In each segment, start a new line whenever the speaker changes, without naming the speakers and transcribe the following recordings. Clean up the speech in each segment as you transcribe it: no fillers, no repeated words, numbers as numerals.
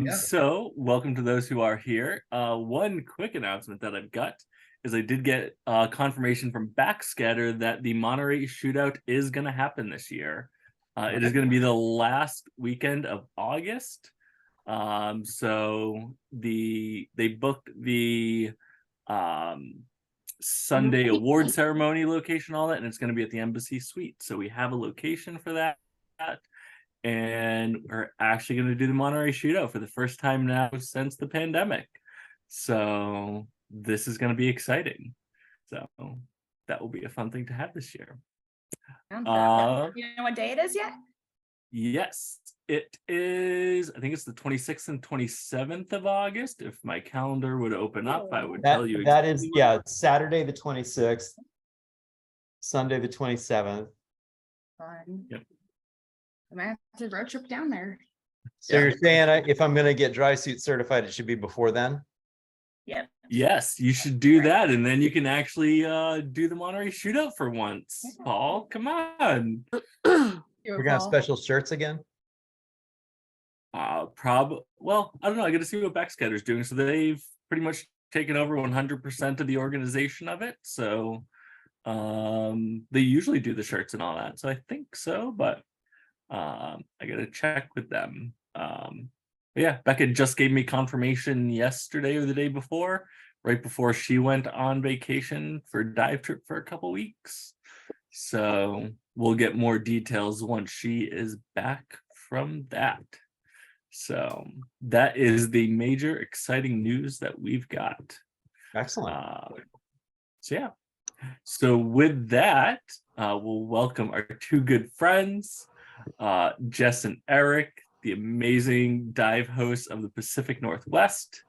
So welcome to those who are here. One quick announcement that I've got is I did get confirmation from Backscatter that the Monterey Shootout is going to happen this year. It is going to be the last weekend of August. So they booked the Sunday award ceremony location, all that, and it's going to be at the Embassy Suite. So we have a location for that. And we're actually going to do the Monterey Shootout for the first time now since the pandemic. So this is going to be exciting. So that will be a fun thing to have this year.
You know what day it is yet?
Yes, it is. I think it's the 26th and 27th of August. If my calendar would open up, I would tell you.
That is, yeah, Saturday the 26th, Sunday the 27th.
Fun.
Yep.
I might have to road trip down there.
So you're saying if I'm going to get dry suit certified, it should be before then?
Yep.
Yes, you should do that, and then you can actually do the Monterey Shootout for once. Paul, come on.
We're gonna have special shirts again.
Well, I don't know. I got to see what Backscatter's doing. So they've pretty much taken over 100% of the organization of it. So they usually do the shirts and all that. So I think so, but I got to check with them. But yeah, Becca just gave me confirmation yesterday or the day before, right before she went on vacation for a dive trip for a couple weeks. So we'll get more details once she is back from that. So that is the major exciting news that we've got.
Excellent.
So yeah. So with that, we'll welcome our two good friends, Jess and Eric, the amazing dive hosts of the Pacific Northwest,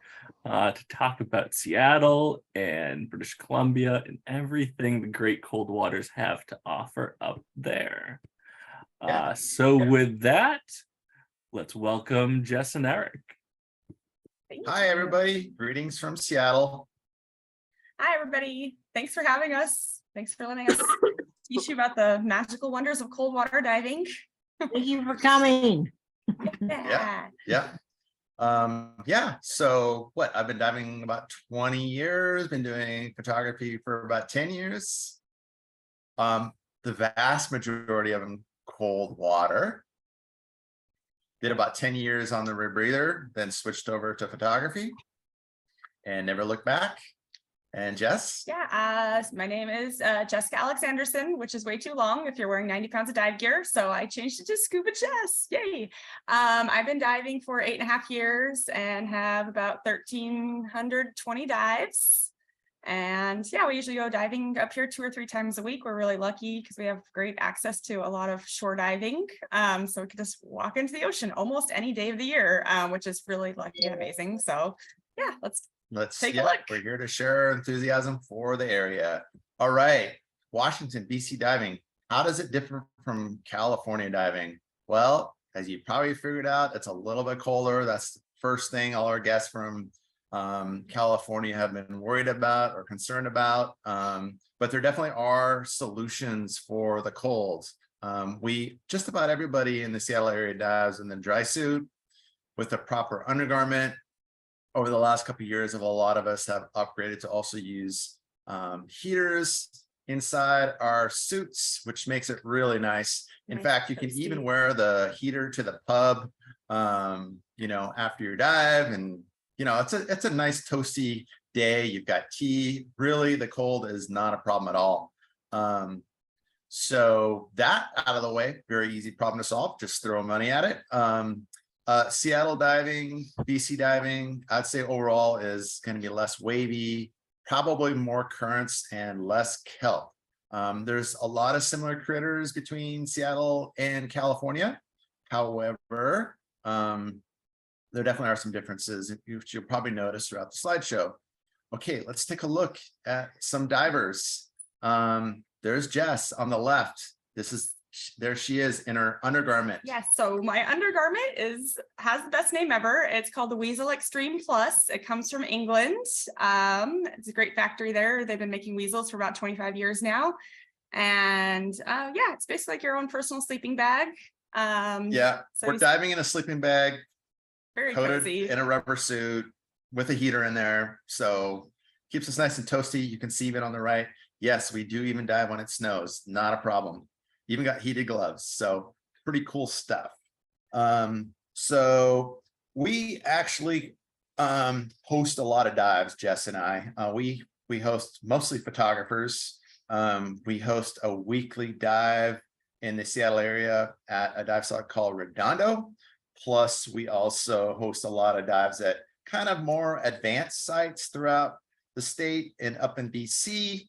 to talk about Seattle and British Columbia and everything the great cold waters have to offer up there. With that, let's welcome Jess and Eric.
Hi, everybody. Greetings from Seattle.
Hi, everybody. Thanks for having us. Thanks for letting us teach you about the magical wonders of cold water diving.
Thank you for coming.
Yeah. So I've been diving about 20 years, been doing photography for about 10 years. The vast majority of them cold water. Did about 10 years on the rebreather, then switched over to photography and never looked back. And Jess?
Yeah, my name is Jessica Alexanderson, which is way too long if you're wearing 90 pounds of dive gear. So I changed it to Scuba Jess. Yay. I've been diving for 8.5 years and have about 1,320 dives. And yeah, we usually go diving up here 2 or 3 times a week. We're really lucky because we have great access to a lot of shore diving. So we can just walk into the ocean almost any day of the year, which is really lucky and amazing. So yeah, let's take a look.
We're here to share our enthusiasm for the area. All right, Washington, BC diving. How does it differ from California diving? Well, as you probably figured out, it's a little bit colder. That's the first thing all our guests from California have been worried about or concerned about. But there definitely are solutions for the cold. Just about everybody in the Seattle area dives in the dry suit with the proper undergarment. Over the last couple of years, a lot of us have upgraded to also use heaters inside our suits, which makes it really nice. In fact, you can even wear the heater to the pub, after your dive, and it's a nice toasty day. You've got tea. Really, the cold is not a problem at all. So that out of the way, very easy problem to solve. Just throw money at it. Seattle diving, BC diving, I'd say overall is going to be less wavy, probably more currents and less kelp. There's a lot of similar critters between Seattle and California. However, there definitely are some differences, which you'll probably notice throughout the slideshow. Okay, let's take a look at some divers. There's Jess on the left. There she is in her undergarment.
Yes, so my undergarment has the best name ever. It's called the Weasel Extreme Plus. It comes from England. It's a great factory there. They've been making weasels for about 25 years now. And yeah, it's basically like your own personal sleeping bag.
Yeah, so we're diving in a sleeping bag
Very
coated
cozy.
in a rubber suit with a heater in there. So keeps us nice and toasty. You can see even on the right. Yes, we do even dive when it snows. Not a problem. Even got heated gloves. So pretty cool stuff. So we actually host a lot of dives, Jess and I. We host mostly photographers. We host a weekly dive in the Seattle area at a dive site called Redondo. Plus, we also host a lot of dives at kind of more advanced sites throughout the state and up in BC.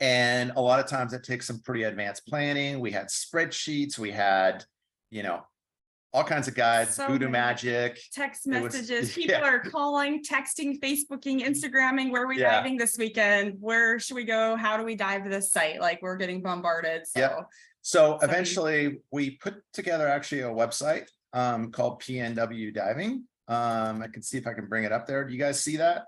And a lot of times it takes some pretty advanced planning. We had spreadsheets, we had, all kinds of guides,
So
voodoo
many
magic.
Text
It was-
messages. People
yeah.
are calling, texting, Facebooking, Instagramming. Where are we
Yeah.
diving this weekend? Where should we go? How do we dive to this site? Like we're getting bombarded. So
Yep. So
So-
eventually we put together actually a website called PNW Diving. I can see if I can bring it up there. Do you guys see that?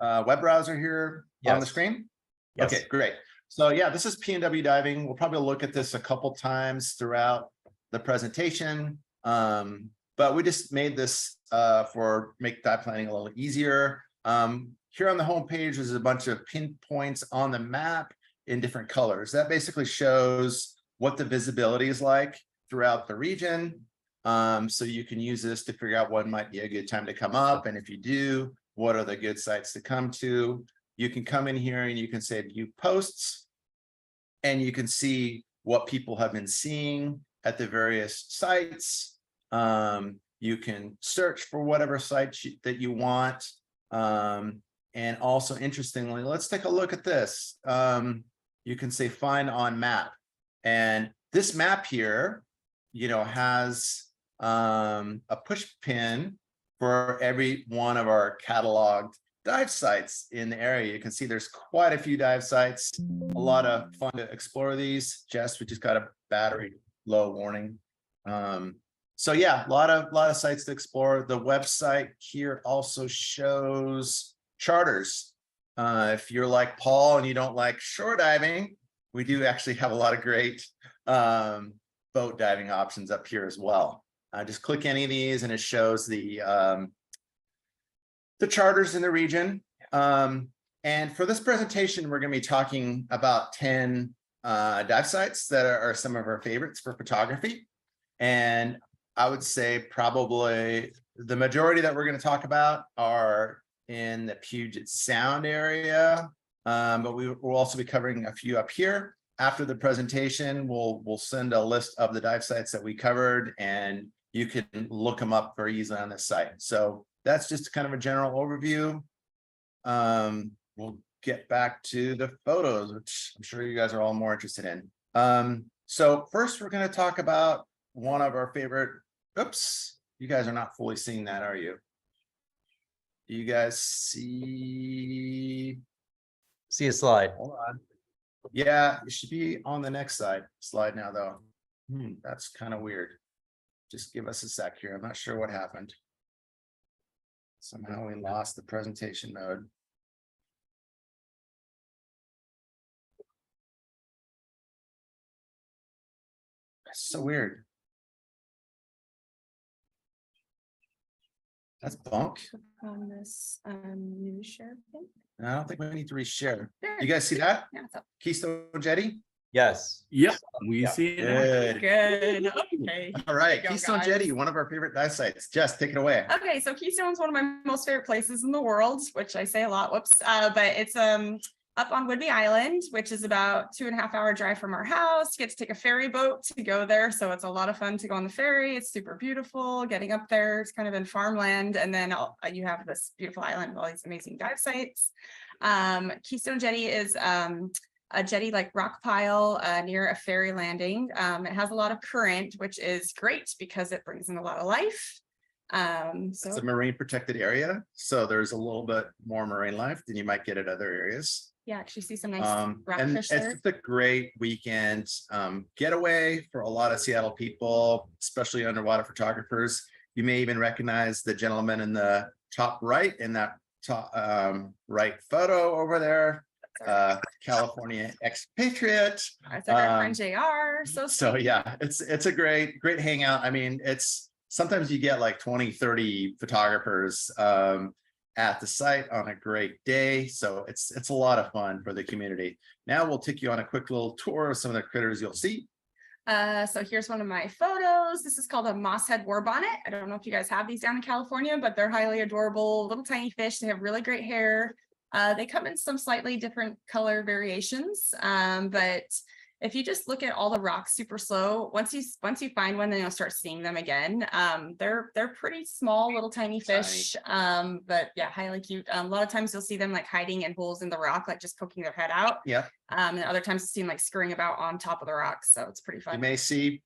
Web browser here on the
Yes.
screen?
Yes.
Okay, great. So yeah, this is PNW Diving. We'll probably look at this a couple times throughout the presentation. But we just made this for make dive planning a little easier. Here on the homepage is a bunch of pinpoints on the map in different colors. That basically shows what the visibility is like throughout the region. So you can use this to figure out what might be a good time to come up. And if you do, what are the good sites to come to? You can come in here and you can say view posts. And you can see what people have been seeing at the various sites. You can search for whatever site that you want. And also interestingly, let's take a look at this. You can say find on map. And this map here, has a push pin for every one of our cataloged dive sites in the area. You can see there's quite a few dive sites, a lot of fun to explore these. Jess, we just got a battery low warning. So yeah, a lot of sites to explore. The website here also shows charters. If you're like Paul and you don't like shore diving, we do actually have a lot of great boat diving options up here as well. Just click any of these and it shows the charters in the region. And for this presentation, we're going to be talking about 10 dive sites that are some of our favorites for photography. And I would say probably the majority that we're going to talk about are in the Puget Sound area. But we will also be covering a few up here. After the presentation, we'll send a list of the dive sites that we covered, and you can look them up very easily on this site. So that's just kind of a general overview. We'll get back to the photos, which I'm sure you guys are all more interested in. So first, we're going to talk about one of our favorite. Oops, you guys are not fully seeing that, are you? Do you guys see?
See a slide.
Hold on. Yeah, it should be on the next slide now, though. That's kind of weird. Just give us a sec here. I'm not sure what happened. Somehow we lost the presentation mode. That's so weird. That's bunk.
on this new share thing.
I don't think we need to reshare.
There.
You guys see that?
Yeah, it's up.
Keystone Jetty?
Yes.
Yep, we
Yeah.
see it now.
Good.
Good. Okay.
All right,
Go,
Keystone
guys.
Jetty, one of our favorite dive sites. Jess, take it away.
Okay, so Keystone's one of my most favorite places in the world, which I say a lot, whoops. But it's up on Whidbey Island, which is about 2.5 hour drive from our house. You get to take a ferry boat to go there. So it's a lot of fun to go on the ferry. It's super beautiful. Getting up there, it's kind of in farmland. And then you have this beautiful island with all these amazing dive sites. Keystone Jetty is a jetty like rock pile near a ferry landing. It has a lot of current, which is great because it brings in a lot of life.
It's a marine protected area, so there's a little bit more marine life than you might get at other areas.
yeah, actually see some nice
And
rockfish
it's
there.
just a great weekend getaway for a lot of Seattle people, especially underwater photographers. You may even recognize the gentleman in the top right in that top right photo over there. California expatriate.
That's our friend JR. So
So
sweet.
yeah, it's a great hangout. I mean, it's sometimes you get like 20, 30 photographers at the site on a great day. So it's a lot of fun for the community. Now we'll take you on a quick little tour of some of the critters you'll see.
So here's one of my photos. This is called a mosshead warbonnet. I don't know if you guys have these down in California, but they're highly adorable, little tiny fish. They have really great hair. They come in some slightly different color variations, but if you just look at all the rocks super slow, once you find one, then you'll start seeing them again. They're pretty small, little tiny fish, but yeah, highly cute. A lot of times you'll see them like hiding in holes in the rock, like just poking their head out.
Yeah.
And other times you'll see them like scurrying about on top of the rocks, so it's pretty
You
fun.
may see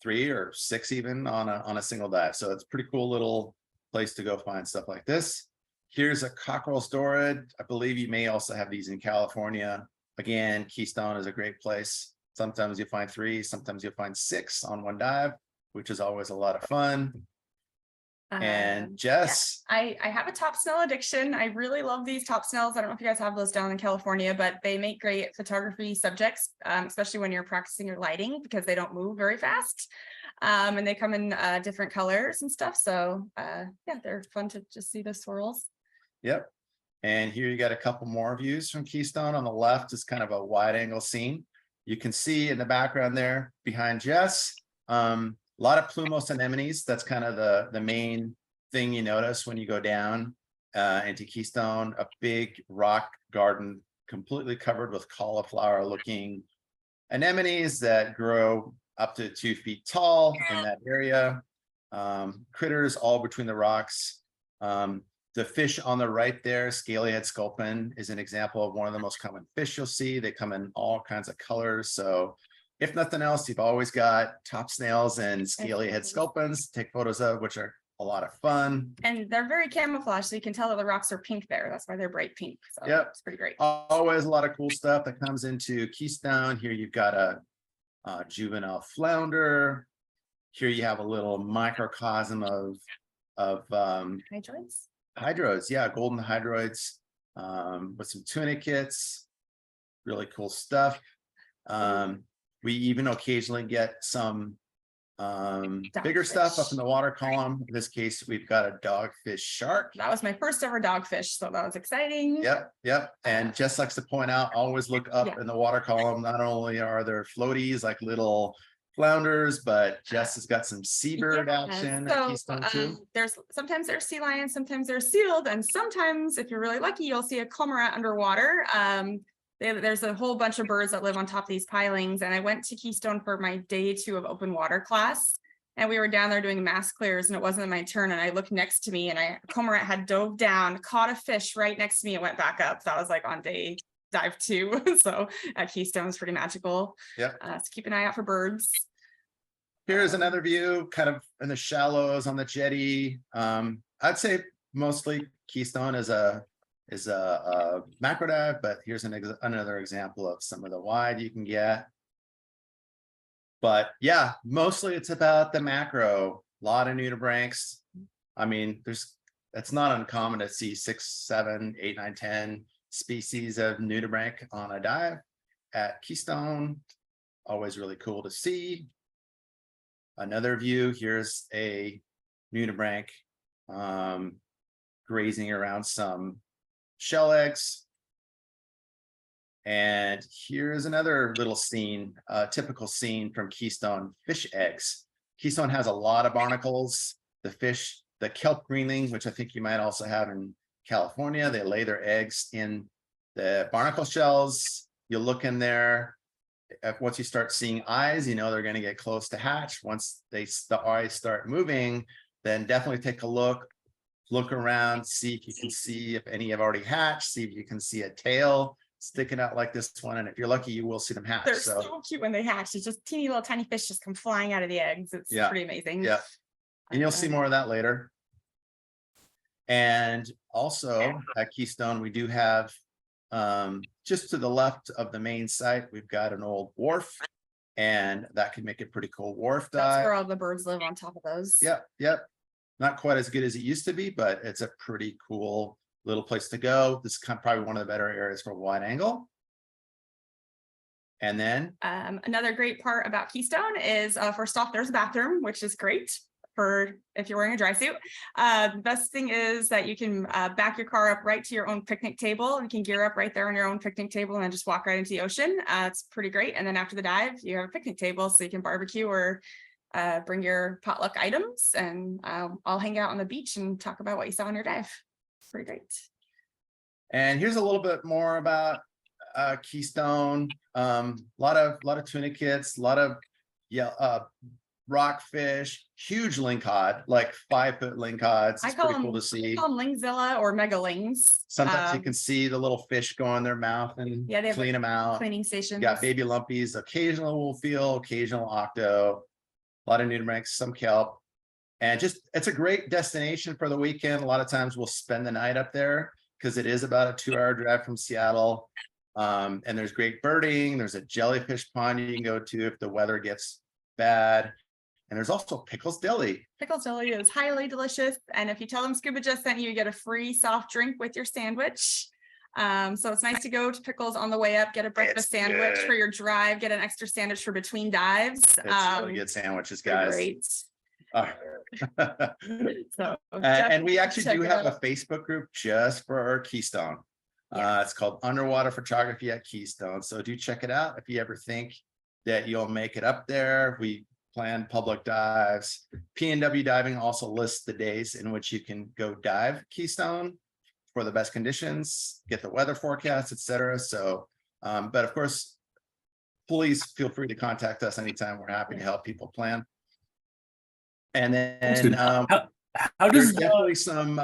3 or 6 even on a single dive. So it's a pretty cool little place to go find stuff like this. Here's a cockerel's dorid. I believe you may also have these in California. Again, Keystone is a great place. Sometimes you find 3, sometimes you'll find 6 on one dive, which is always a lot of fun. And Jess,
I have a top snail addiction. I really love these top snails. I don't know if you guys have those down in California, but they make great photography subjects, especially when you're practicing your lighting because they don't move very fast. And they come in different colors and stuff. So yeah, they're fun to just see the swirls.
yep. And here you got a couple more views from Keystone. On the left is kind of a wide angle scene. You can see in the background there behind Jess, a lot of plumose anemones. That's kind of the main thing you notice when you go down into Keystone. A big rock garden completely covered with cauliflower looking anemones that grow up to 2 feet tall in that area. Critters all between the rocks. The fish on the right there, scaly-head sculpin, is an example of one of the most common fish you'll see. They come in all kinds of colors. So if nothing else, you've always got top snails and scaly-head sculpins to take photos of, which are a lot of fun.
And they're very camouflaged, so you can tell that the rocks are pink there. That's why they're bright pink. So
Yep.
it's pretty great.
Always a lot of cool stuff that comes into Keystone. Here you've got a juvenile flounder. Here you have a little microcosm of
Hydroids.
hydroids, yeah, golden hydroids with some tunicates, really cool stuff. We even occasionally get some bigger stuff up in the water column. In this case, we've got a dogfish shark.
That was my first ever dogfish, so that was exciting.
Yep. And Jess likes to point out, always look up
Yeah.
in the water column. Not only are there floaties like little flounders, but Jess has got some seabird action at Keystone too.
Sometimes there's sea lions, sometimes they're sealed, and sometimes if you're really lucky, you'll see a cormorant underwater. There's a whole bunch of birds that live on top of these pilings, and I went to Keystone for my day 2 of open water class, and we were down there doing mass clears, and it wasn't my turn, and I looked next to me, and a cormorant had dove down, caught a fish right next to me, and went back up. That was like on dive 2. So at Keystone is pretty magical.
Yep.
So keep an eye out for birds.
Here's another view, kind of in the shallows on the jetty. I'd say mostly Keystone is a macro dive, but here's another example of some of the wide you can get. But yeah, mostly it's about the macro. A lot of nudibranchs. I mean, it's not uncommon to see 6, 7, 8, 9, 10 species of nudibranch on a dive at Keystone. Always really cool to see. Another view, here's a nudibranch grazing around some shell eggs. And here's another little scene, a typical scene from Keystone: fish eggs. Keystone has a lot of barnacles. The fish, the kelp greenling, which I think you might also have in California, they lay their eggs in the barnacle shells. You look in there. Once you start seeing eyes, you know they're going to get close to hatch. Once the eyes start moving, then definitely take a look around, see if you can see if any have already hatched, see if you can see a tail sticking out like this one. And if you're lucky, you will see them hatch.
They're so cute when they hatch. It's just teeny little tiny fish just come flying out of the eggs. It's pretty amazing.
Yeah. And you'll see more of that later. And also at Keystone, we do have just to the left of the main site, we've got an old wharf, and that can make a pretty cool wharf dive.
That's where all the birds live, on top of those.
Yep. Not quite as good as it used to be, but it's a pretty cool little place to go. This is probably one of the better areas for wide angle. And then,
Another great part about Keystone is first off, there's a bathroom, which is great for if you're wearing a dry suit. The best thing is that you can back your car up right to your own picnic table. You can gear up right there on your own picnic table and then just walk right into the ocean. It's pretty great. And then after the dive, you have a picnic table so you can barbecue or bring your potluck items, and I'll hang out on the beach and talk about what you saw on your dive. Pretty great.
and here's a little bit more about Keystone. Lot of tuna kits, a lot of rockfish, huge lingcod, like 5-foot lingcods. It's pretty cool to see.
I call them Lingzilla or megalings.
Sometimes you can see the little fish go in their mouth and
Yeah, they have
clean them out.
cleaning stations.
You got baby lumpies, occasional wolfeel, occasional octo, a lot of nudibranchs, some kelp. And just, it's a great destination for the weekend. A lot of times we'll spend the night up there because it is about a 2-hour drive from Seattle. And there's great birding. There's a jellyfish pond you can go to if the weather gets bad. And there's also Pickles Deli.
Pickles Deli is highly delicious. And if you tell them Scuba Jess sent you, you get a free soft drink with your sandwich. So it's nice to go to Pickles on the way up, get a breakfast sandwich for your drive, get an extra sandwich for between dives.
It's really good sandwiches, guys.
Great. So,
And we actually
check
do
it
have
out.
a Facebook group just for our Keystone. It's called Underwater Photography at Keystone. So do check it out if you ever think that you'll make it up there. We plan public dives. PNW Diving also lists the days in which you can go dive Keystone for the best conditions, get the weather forecast, etc. So, but of course, please feel free to contact us anytime. We're happy to help people plan. And then
how
there's
does
definitely some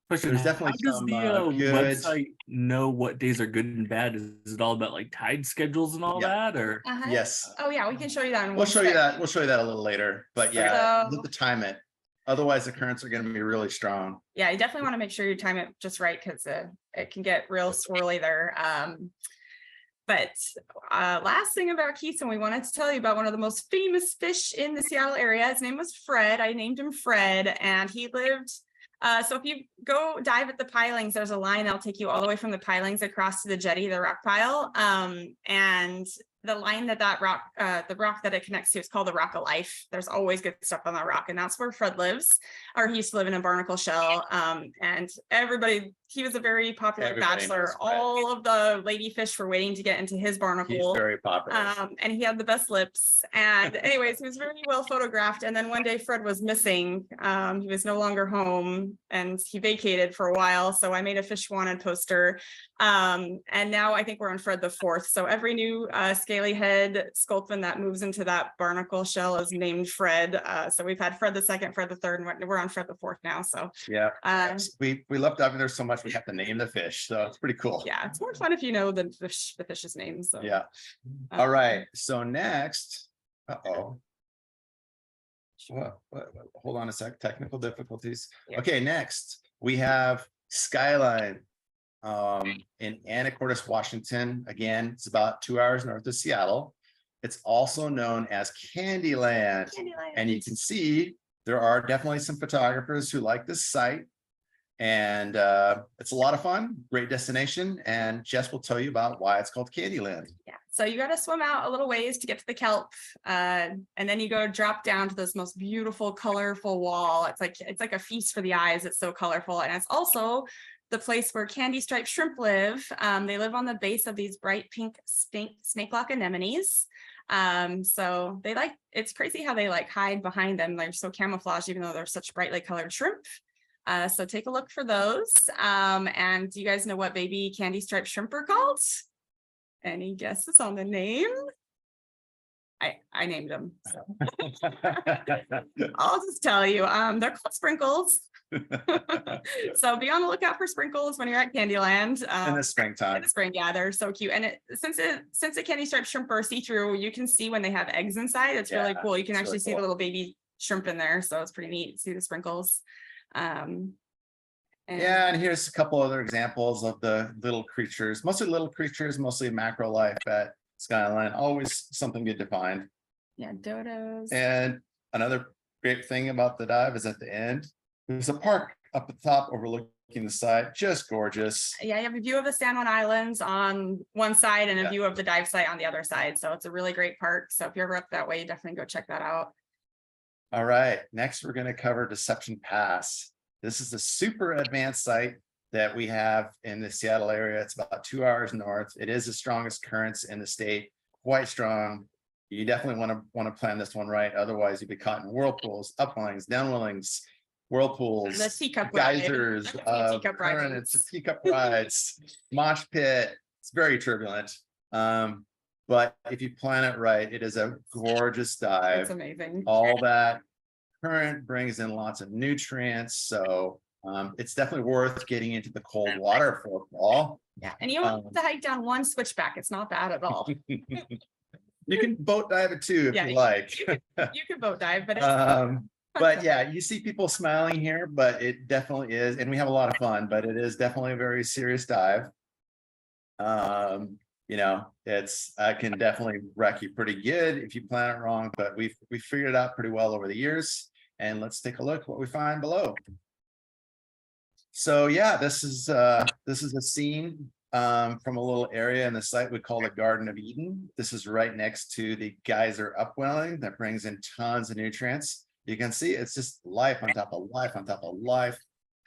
question,
there's definitely
how does
some,
the
good-
website know what days are good and bad? Is it all about like tide schedules and all
Yeah.
that, or
yes,
Oh yeah, we can show you that. in
we'll
one
show you
sec.
that. We'll show you that a little later. But yeah,
So-
look to time it. Otherwise, the currents are going to be really strong.
Yeah, you definitely want to make sure you time it just right because it can get real swirly there. But last thing about Keystone, we wanted to tell you about one of the most famous fish in the Seattle area. His name was Fred. I named him Fred, and he lived. So if you go dive at the pilings, there's a line that'll take you all the way from the pilings across to the jetty, the rock pile. And the line that rock, the rock that it connects to is called the Rock of Life. There's always good stuff on that rock, and that's where Fred lives, or he used to live in a barnacle shell. And he was a very popular
Everybody
bachelor.
knows Fred.
All of the lady fish were waiting to get into his
He's
barnacle.
very popular.
And he had the best lips. And anyways, he was very well photographed. And then one day Fred was missing. He was no longer home and he vacated for a while. So I made a fish wanted poster. And now I think we're on Fred the 4th. So every new scaly head sculpin that moves into that barnacle shell is named Fred. So we've had Fred the 2nd, Fred the 3rd, and we're on Fred the 4th now. So
Yeah, we love diving there so much we have to name the fish, so it's pretty cool.
yeah, it's more fun if you know the fish's names. So.
Yeah. All right. So next, hold on a sec. Technical difficulties.
Yeah.
Okay, next we have Skyline in Anacortes, Washington. Again, it's about 2 hours north of Seattle. It's also known as Candyland. And you can see there are definitely some photographers who like this site. And it's a lot of fun, great destination. And Jess will tell you about why it's called Candyland.
Yeah, so you got to swim out a little ways to get to the kelp, and then you go drop down to this most beautiful, colorful wall. It's like a feast for the eyes. It's so colorful, and it's also the place where candy striped shrimp live. They live on the base of these bright pink snake lock anemones. So it's crazy how they hide behind them. They're so camouflaged, even though they're such brightly colored shrimp. So take a look for those. And do you guys know what baby candy striped shrimp are called? Any guesses on the name? I named them. So. I'll just tell you, they're called sprinkles. So be on the lookout for sprinkles when you're at Candyland.
In the springtime.
In the spring, yeah, they're so cute. And since the candy striped shrimp are see-through, you can see when they have eggs inside. It's really cool. You can actually see the little baby shrimp in there. So it's pretty neat to see the sprinkles. And
here's a couple other examples of the little creatures, mostly macro life at Skyline. Always something good to find.
Yeah, dodos.
And another great thing about the dive is at the end, there's a park up at the top overlooking the site, just gorgeous.
Yeah, you have a view of the San Juan Islands on one side and a
Yeah.
view of the dive site on the other side. So it's a really great park. So if you're ever up that way, definitely go check that out.
All right, next we're going to cover Deception Pass. This is the super advanced site that we have in the Seattle area. It's about 2 hours north. It is the strongest currents in the state, quite strong. You definitely want to plan this one right. Otherwise, you'd be caught in whirlpools, upwellings, downwellings, whirlpools,
The teacup ride.
geysers,
That's what teacup ride
currents,
is.
teacup rides, mosh pit. It's very turbulent. But if you plan it right, it is a gorgeous
It's
dive.
amazing.
All that current brings in lots of nutrients, so it's definitely worth getting into the cold water for a fall.
Yeah, and you don't have to hike down one switchback. It's not bad at all.
You can boat dive it too if
Yeah,
you like.
You can boat dive, but it's
But yeah, you see people smiling here, but it definitely is, and we have a lot of fun, but it is definitely a very serious dive. You know, I can definitely wreck you pretty good if you plan it wrong, but we figured it out pretty well over the years. And let's take a look what we find below. So yeah, this is a scene from a little area in the site we call the Garden of Eden. This is right next to the geyser upwelling that brings in tons of nutrients. You can see it's just life on top of life on top of life.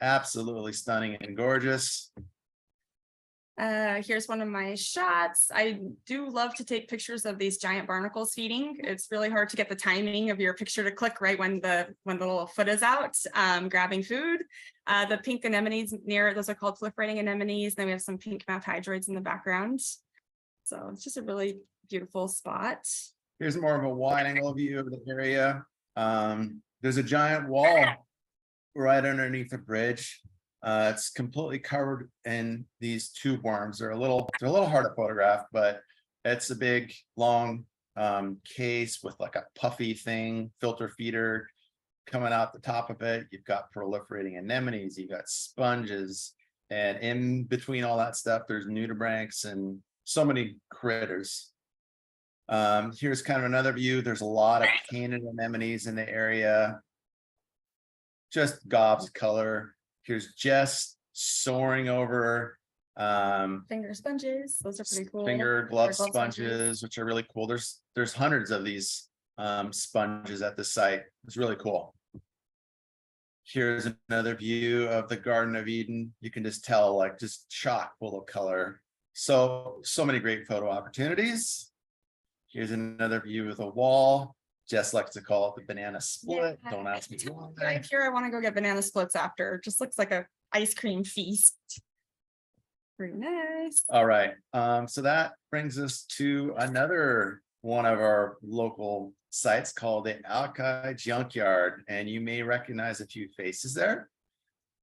Absolutely stunning and gorgeous.
Here's one of my shots. I do love to take pictures of these giant barnacles feeding. It's really hard to get the timing of your picture to click right when the little foot is out, grabbing food. The pink anemones near, those are called proliferating anemones. Then we have some pink mouth hydroids in the background. So it's just a really beautiful spot.
Here's more of a wide angle view of the area. There's a giant wall right underneath the bridge. It's completely covered in these tube worms. They're a little hard to photograph, but it's a big long case with like a puffy thing, filter feeder coming out the top of it. You've got proliferating anemones, you've got sponges, and in between all that stuff, there's nudibranchs and so many critters. Here's kind of another view. There's a lot of canid anemones in the area. Just gobs of color. Here's Jess soaring over
Finger sponges, those are pretty cool.
finger glove
Glove
sponges, which are really cool. There's hundreds of these sponges at the site. It's really cool. Here's another view of the Garden of Eden. You can just tell, like, just chock full of color. So many great photo opportunities. Here's another view of the wall. Jess likes to call it the banana split.
Yeah.
Don't ask me why.
Right here, I want to go get banana splits after. It just looks like a ice cream feast. Very nice.
All right, so that brings us to another one of our local sites called the Alki Junkyard, and you may recognize a few faces there.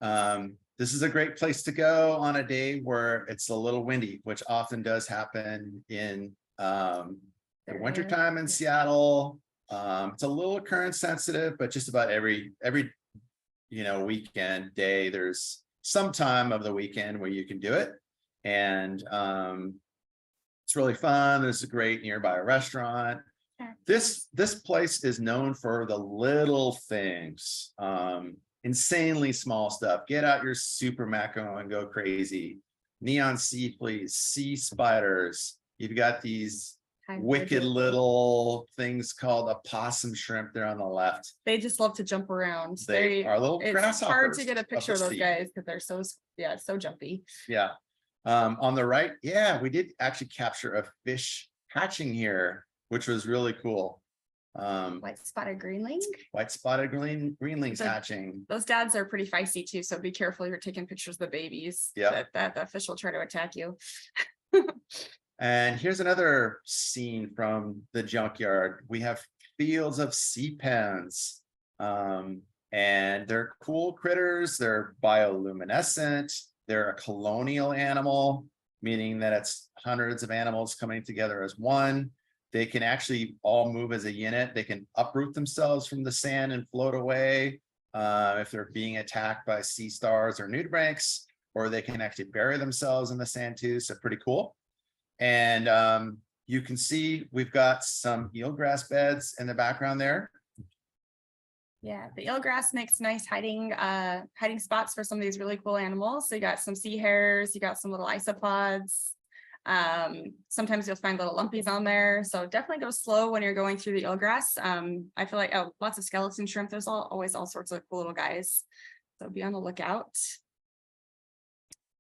This is a great place to go on a day where it's a little windy, which often does happen in the wintertime in Seattle. It's a little current sensitive, but just about every weekend day, there's some time of the weekend where you can do it. And it's really fun. There's a great nearby restaurant. This place is known for the little things, insanely small stuff. Get out your super macro and go crazy. Neon sea fleas, sea spiders. You've got these wicked little things called opossum shrimp there on the left.
They just love to jump around.
They are little
It's
grasshoppers.
hard to get a
of
picture of
the
those
sea.
guys because they're so jumpy.
Yeah. On the right, yeah, we did actually capture a fish hatching here, which was really cool.
White spotted greenling.
White spotted greenlings
The-
hatching.
Those dads are pretty feisty too, so be careful if you're taking pictures of the babies.
Yeah.
That fish will try to attack you.
And here's another scene from the junkyard. We have fields of sea pens. And they're cool critters. They're bioluminescent. They're a colonial animal, meaning that it's hundreds of animals coming together as one. They can actually all move as a unit. They can uproot themselves from the sand and float away if they're being attacked by sea stars or nudibranchs, or they can actually bury themselves in the sand too. So pretty cool. And you can see we've got some eelgrass beds in the background there.
Yeah, the eelgrass makes nice hiding spots for some of these really cool animals. So you got some sea hares, you got some little isopods. Sometimes you'll find little lumpies on there. So definitely go slow when you're going through the eelgrass. I feel like lots of skeleton shrimp. There's always all sorts of cool little guys. So be on the lookout.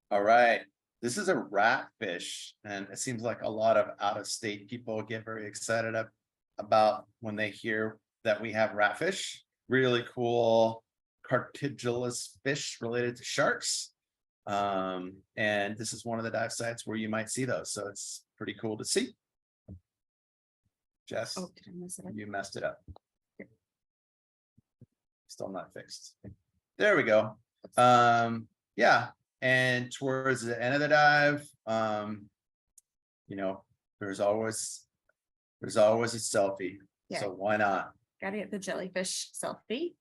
All right, this is a ratfish, and it seems like a lot of out-of-state people get very excited about when they hear that we have ratfish. Really cool cartilaginous fish related to sharks. And this is one of the dive sites where you might see those, so it's pretty cool to see. Jess,
Oh, did I mess it up?
you messed it up. Still not fixed. There we go. Yeah, and towards the end of the dive, you know, there's always a selfie.
Yeah.
So why not?
Gotta get the jellyfish selfie.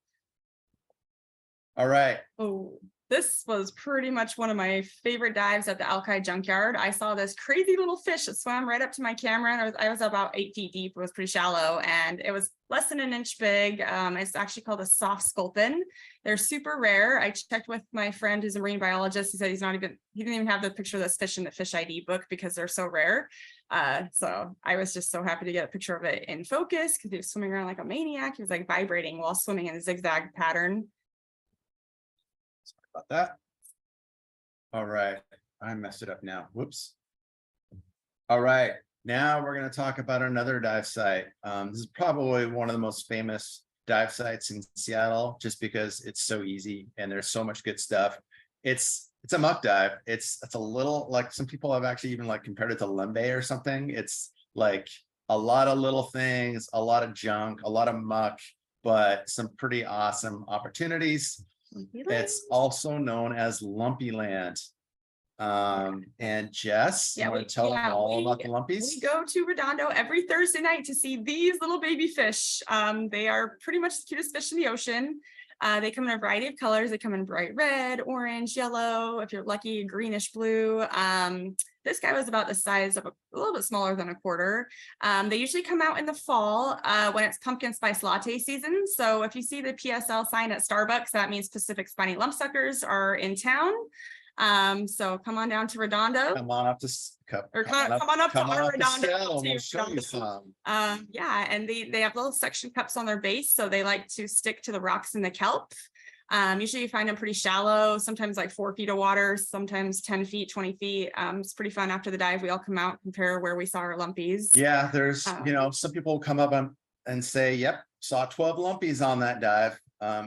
All right.
Oh, this was pretty much one of my favorite dives at the Alki junkyard. I saw this crazy little fish that swam right up to my camera, and I was about 8 feet deep. It was pretty shallow, and it was less than an inch big. It's actually called a soft sculpin. They're super rare. I checked with my friend who's a marine biologist. He said he didn't even have the picture of this fish in the fish ID book because they're so rare. So I was just so happy to get a picture of it in focus because he was swimming around like a maniac. He was like vibrating while swimming in a zigzag pattern.
About that. All right, I messed it up now. Whoops. All right, now we're going to talk about another dive site. This is probably one of the most famous dive sites in Seattle, just because it's so easy and there's so much good stuff. It's a muck dive. It's a little, like, some people have actually even like compared it to Lembe or something. It's like a lot of little things, a lot of junk, a lot of muck, but some pretty awesome opportunities. It's also known as Lumpy Land. And Jess, you want to tell them all about the lumpies?
We go to Redondo every Thursday night to see these little baby fish. They are pretty much the cutest fish in the ocean. They come in a variety of colors. They come in bright red, orange, yellow, if you're lucky, greenish blue. This guy was about the size of a little bit smaller than a quarter. They usually come out in the fall when it's pumpkin spice latte season. So if you see the PSL sign at Starbucks, that means Pacific Spiny Lumpsuckers are in town. So come on down to Redondo.
Come on up to
Come on up to our Redondo.
We'll show you some.
Yeah, and they have little suction cups on their base, so they like to stick to the rocks and the kelp. Usually you find them pretty shallow, sometimes like 4 feet of water, sometimes 10 feet, 20 feet. It's pretty fun. After the dive, we all come out, compare where we saw our lumpies.
Yeah, there's, some people come up and say, yep, saw 12 lumpies on that dive.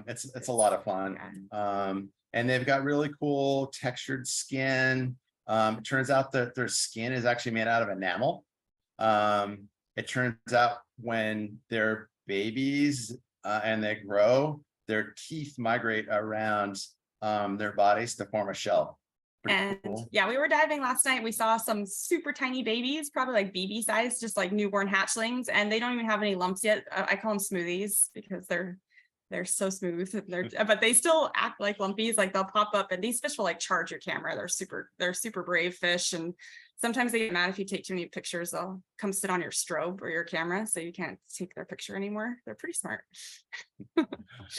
It's a lot of fun.
Yeah.
And they've got really cool textured skin. It turns out that their skin is actually made out of enamel. It turns out when they're babies and they grow, their teeth migrate around their bodies to form a shell.
And
cool.
Yeah, we were diving last night. We saw some super tiny babies, probably like BB size, just like newborn hatchlings, and they don't even have any lumps yet. I call them smoothies because they're so smooth. But they still act like lumpies. Like they'll pop up, and these fish will like charge your camera. They're super brave fish, and sometimes they get mad if you take too many pictures. They'll come sit on your strobe or your camera, so you can't take their picture anymore. They're pretty smart.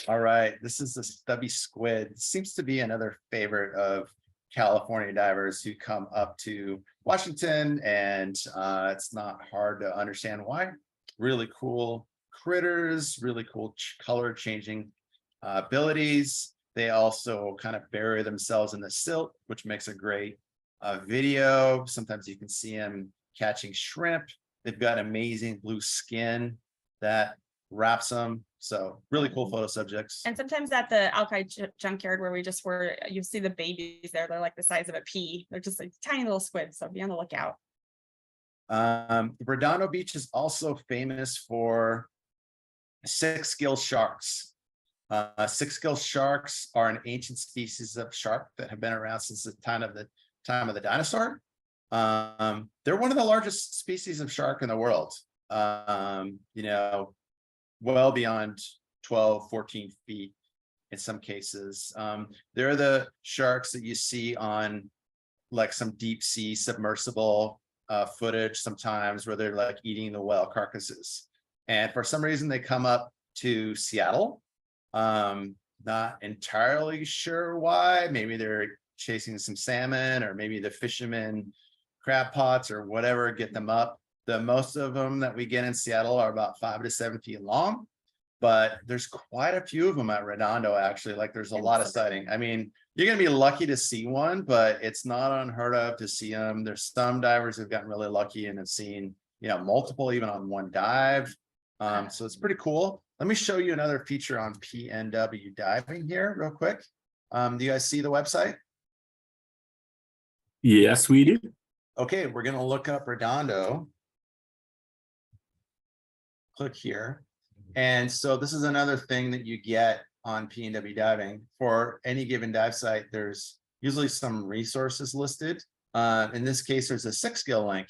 All right, this is the stubby squid. Seems to be another favorite of California divers who come up to Washington, and it's not hard to understand why. Really cool critters, really cool color changing abilities. They also kind of bury themselves in the silt, which makes a great video. Sometimes you can see them catching shrimp. They've got amazing blue skin that wraps them. So really cool photo subjects.
And sometimes at the Alki junkyard where we just were, you see the babies there. They're like the size of a pea. They're just like tiny little squids. So be on the lookout.
Redondo Beach is also famous for six-gill sharks. Six-gill sharks are an ancient species of shark that have been around since the time of the dinosaur. They're one of the largest species of shark in the world. Well beyond 12, 14 feet in some cases. They're the sharks that you see on like some deep sea submersible footage sometimes where they're like eating the whale carcasses. And for some reason, they come up to Seattle Not entirely sure why. Maybe they're chasing some salmon, or maybe the fishermen crab pots or whatever get them up. The most of them that we get in Seattle are about 5 to 7 feet long, but there's quite a few of them at Redondo, actually. Like there's a lot of sighting. I mean, you're gonna be lucky to see one, but it's not unheard of to see them. There's some divers who've gotten really lucky and have seen, multiple even on one dive. So it's pretty cool. Let me show you another feature on PNW diving here real quick. Do you guys see the website?
Yes, we do.
Okay, we're gonna look up Redondo. Click here. And so this is another thing that you get on PNW diving. For any given dive site, there's usually some resources listed. In this case, there's a 6-skill link.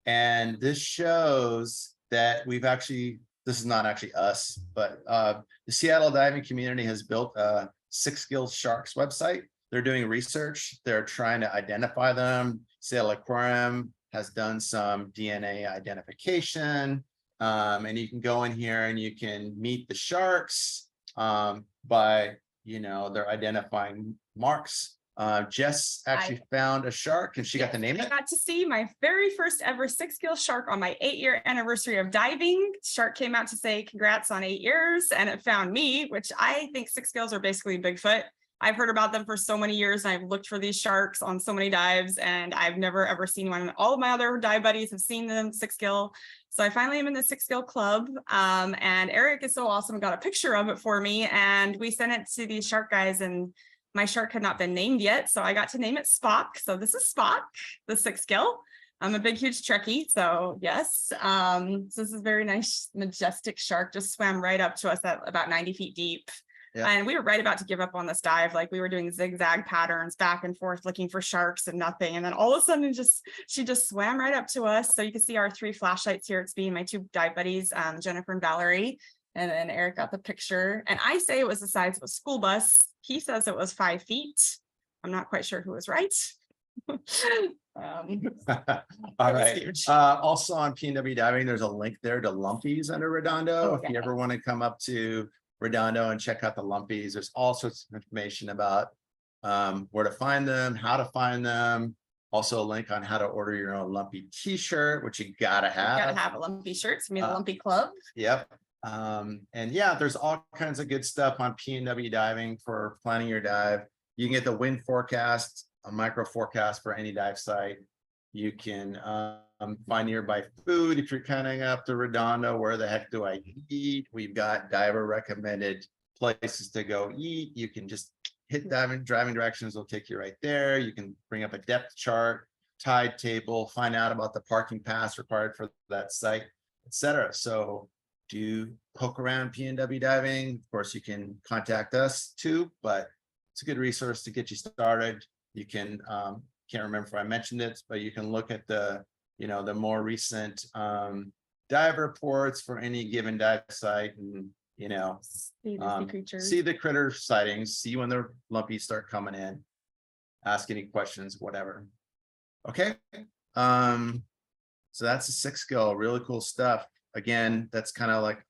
And this shows that this is not actually us, but the Seattle diving community has built a 6-skill sharks website. They're doing research. They're trying to identify them. Seattle Aquarium has done some DNA identification. And you can go in here and you can meet the sharks by, their identifying marks. Jess actually found a shark and she got to name it.
I got to see my very first ever 6-skill shark on my 8-year anniversary of diving. Shark came out to say congrats on 8 years, and it found me, which I think 6-skills are basically Bigfoot. I've heard about them for so many years, and I've looked for these sharks on so many dives, and I've never ever seen one. All of my other dive buddies have seen them 6-skill. So I finally am in the 6-skill club. And Eric is so awesome, got a picture of it for me, and we sent it to these shark guys, and my shark had not been named yet. So I got to name it Spock. So this is Spock, the 6-skill. I'm a big, huge Trekkie. So yes, so this is very nice, majestic shark, just swam right up to us at about 90 feet deep. Yeah. And we were right about to give up on this dive. Like we were doing zigzag patterns back and forth looking for sharks and nothing. And then all of a sudden she just swam right up to us. So you can see our 3 flashlights here. It's me and my 2 dive buddies, Jennifer and Valerie. And then Eric got the picture. And I say it was the size of a school bus. He says it was 5 feet. I'm not quite sure who was right.
All right. Also on PNW diving, there's a link there to lumpies under Redondo. If you ever want to come up to Redondo and check out the lumpies, there's all sorts of information about where to find them, how to find them. Also a link on how to order your own lumpy t-shirt, which you gotta have. You gotta
have a lumpy shirt. It's gonna be the lumpy club.
Yep. And yeah, there's all kinds of good stuff on PNW diving for planning your dive. You can get the wind forecast, a micro forecast for any dive site. You can find nearby food if you're coming up to Redondo. Where the heck do I eat? We've got diver recommended places to go eat. You can just hit driving directions, will take you right there. You can bring up a depth chart, tide table, find out about the parking pass required for that site, etc. So do poke around PNW diving. Of course, you can contact us too, but it's a good resource to get you started. You can can't remember if I mentioned it, but you can look at the the more recent dive reports for any given dive site, and see the critter sightings, see when the lumpies start coming in, ask any questions, whatever. Okay, so that's a 6-skill, really cool stuff. Again, that's kind of like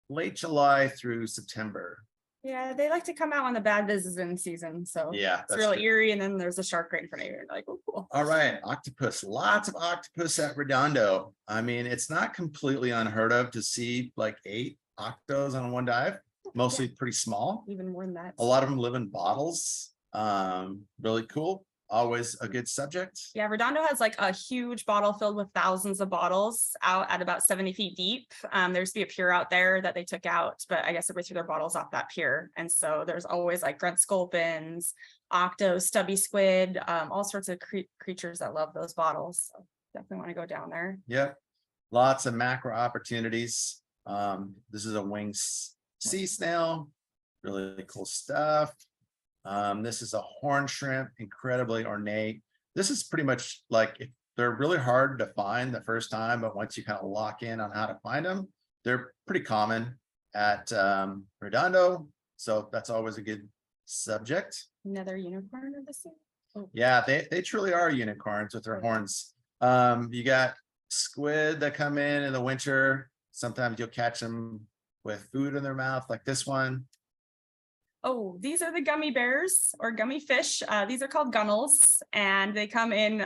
late July through September.
Yeah, they like to come out when the bad biz is in season. So
yeah,
it's really eerie. And then there's a shark right in front of you. And like, oh, cool.
All right, octopus, lots of octopus at Redondo. I mean, it's not completely unheard of to see like 8 octos on one dive, mostly pretty small.
Even more than that.
A lot of them live in bottles. Really cool. Always a good subject.
Yeah, Redondo has like a huge bottle filled with thousands of bottles out at about 70 feet deep. There used to be a pier out there that they took out, but I guess everybody threw their bottles off that pier. And so there's always like grunt sculpins, octos, stubby squid, all sorts of creatures that love those bottles. So definitely want to go down there.
Yep. Lots of macro opportunities. This is a winged sea snail. Really cool stuff. This is a horn shrimp, incredibly ornate. This is pretty much like, they're really hard to find the first time, but once you kind of lock in on how to find them, they're pretty common at Redondo. So that's always a good subject.
Another unicorn of the sea. Oh.
Yeah, they truly are unicorns with their horns. You got squid that come in the winter. Sometimes you'll catch them with food in their mouth, like this one.
Oh, these are the gummy bears or gummy fish. These are called gunnels, and they come in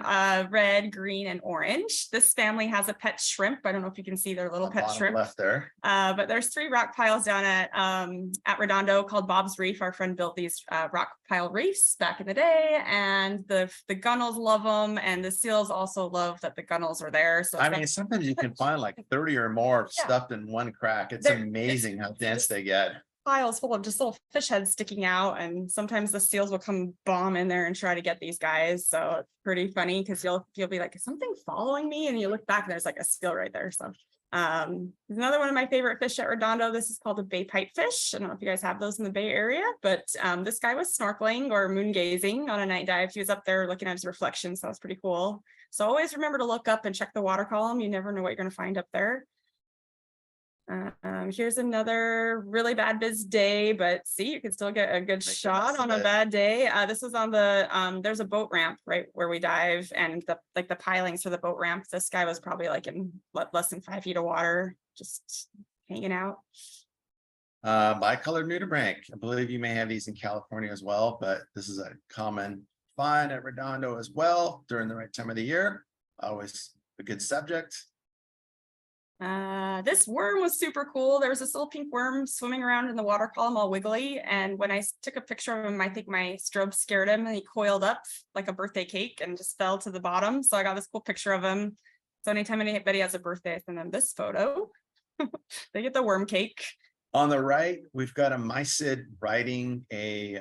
red, green, and orange. This family has a pet shrimp. I don't know if you can see their little
On
pet
bottom
shrimp.
left there.
But there's 3 rock piles down at Redondo called Bob's Reef. Our friend built these rock pile reefs back in the day, and the gunnels love them, and the seals also love that the gunnels are there. So
I mean, sometimes you can find like 30 or more
Yeah.
stuffed in one crack. It's
They're-
amazing how dense they get.
piles full of just little fish heads sticking out, and sometimes the seals will come bomb in there and try to get these guys. So it's pretty funny because you'll be like, is something following me? And you look back and there's like a seal right there. So another one of my favorite fish at Redondo. This is called a bay pipefish. I don't know if you guys have those in the Bay Area, but this guy was snorkeling or moon gazing on a night dive. He was up there looking at his reflection, so that was pretty cool. So always remember to look up and check the water column. You never know what you're going to find up there. Here's another really bad biz day, but see, you can still get a good shot on a bad day. This is on the there's a boat ramp right where we dive, and the pilings for the boat ramp. This guy was probably like in less than 5 feet of water, just hanging out.
Bicolored nudibranch. I believe you may have these in California as well, but this is a common find at Redondo as well during the right time of the year. Always a good subject.
This worm was super cool. There was this little pink worm swimming around in the water column all wiggly, and when I took a picture of him, I think my strobe scared him and he coiled up like a birthday cake and just fell to the bottom. So I got this cool picture of him. So anytime anybody has a birthday, I send them this photo. They get the worm cake.
On the right, we've got a mysid riding a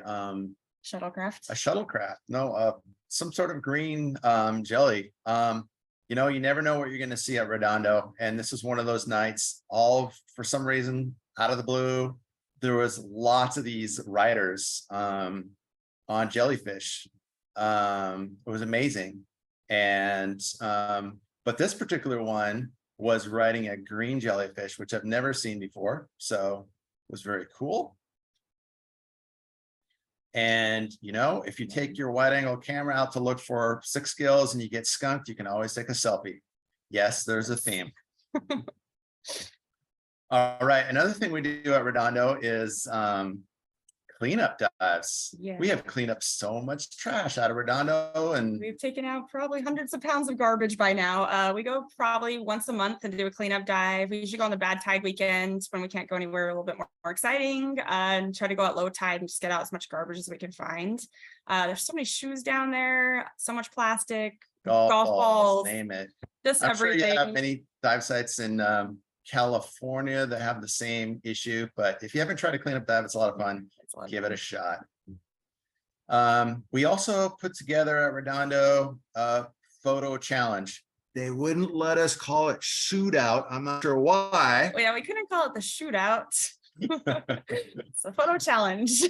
Shuttlecraft.
No, some sort of green jelly. You know, you never know what you're going to see at Redondo. And this is one of those nights, all for some reason, out of the blue, there was lots of these riders on jellyfish. It was amazing. And, but this particular one was riding a green jellyfish, which I've never seen before. So it was very cool. And, you know, if you take your wide angle camera out to look for 6 gills and you get skunked, you can always take a selfie. Yes, there's a theme. All right. Another thing we do at Redondo is cleanup dives.
Yeah.
We have cleaned up so much trash out of Redondo, and
We've taken out probably hundreds of pounds of garbage by now. We go probably once a month and do a cleanup dive. We usually go on the bad tide weekends when we can't go anywhere a little bit more exciting, and try to go at low tide and just get out as much garbage as we can find. There's so many shoes down there, so much plastic, golf balls,
name it.
just
I'm
everything.
sure you have many dive sites in California that have the same issue, but if you haven't tried to clean up dive, it's a lot of fun. Give it a shot. We also put together at Redondo a photo challenge. They wouldn't let us call it shootout. I'm not sure why.
Well, yeah, we couldn't call it the shootout. It's a photo challenge.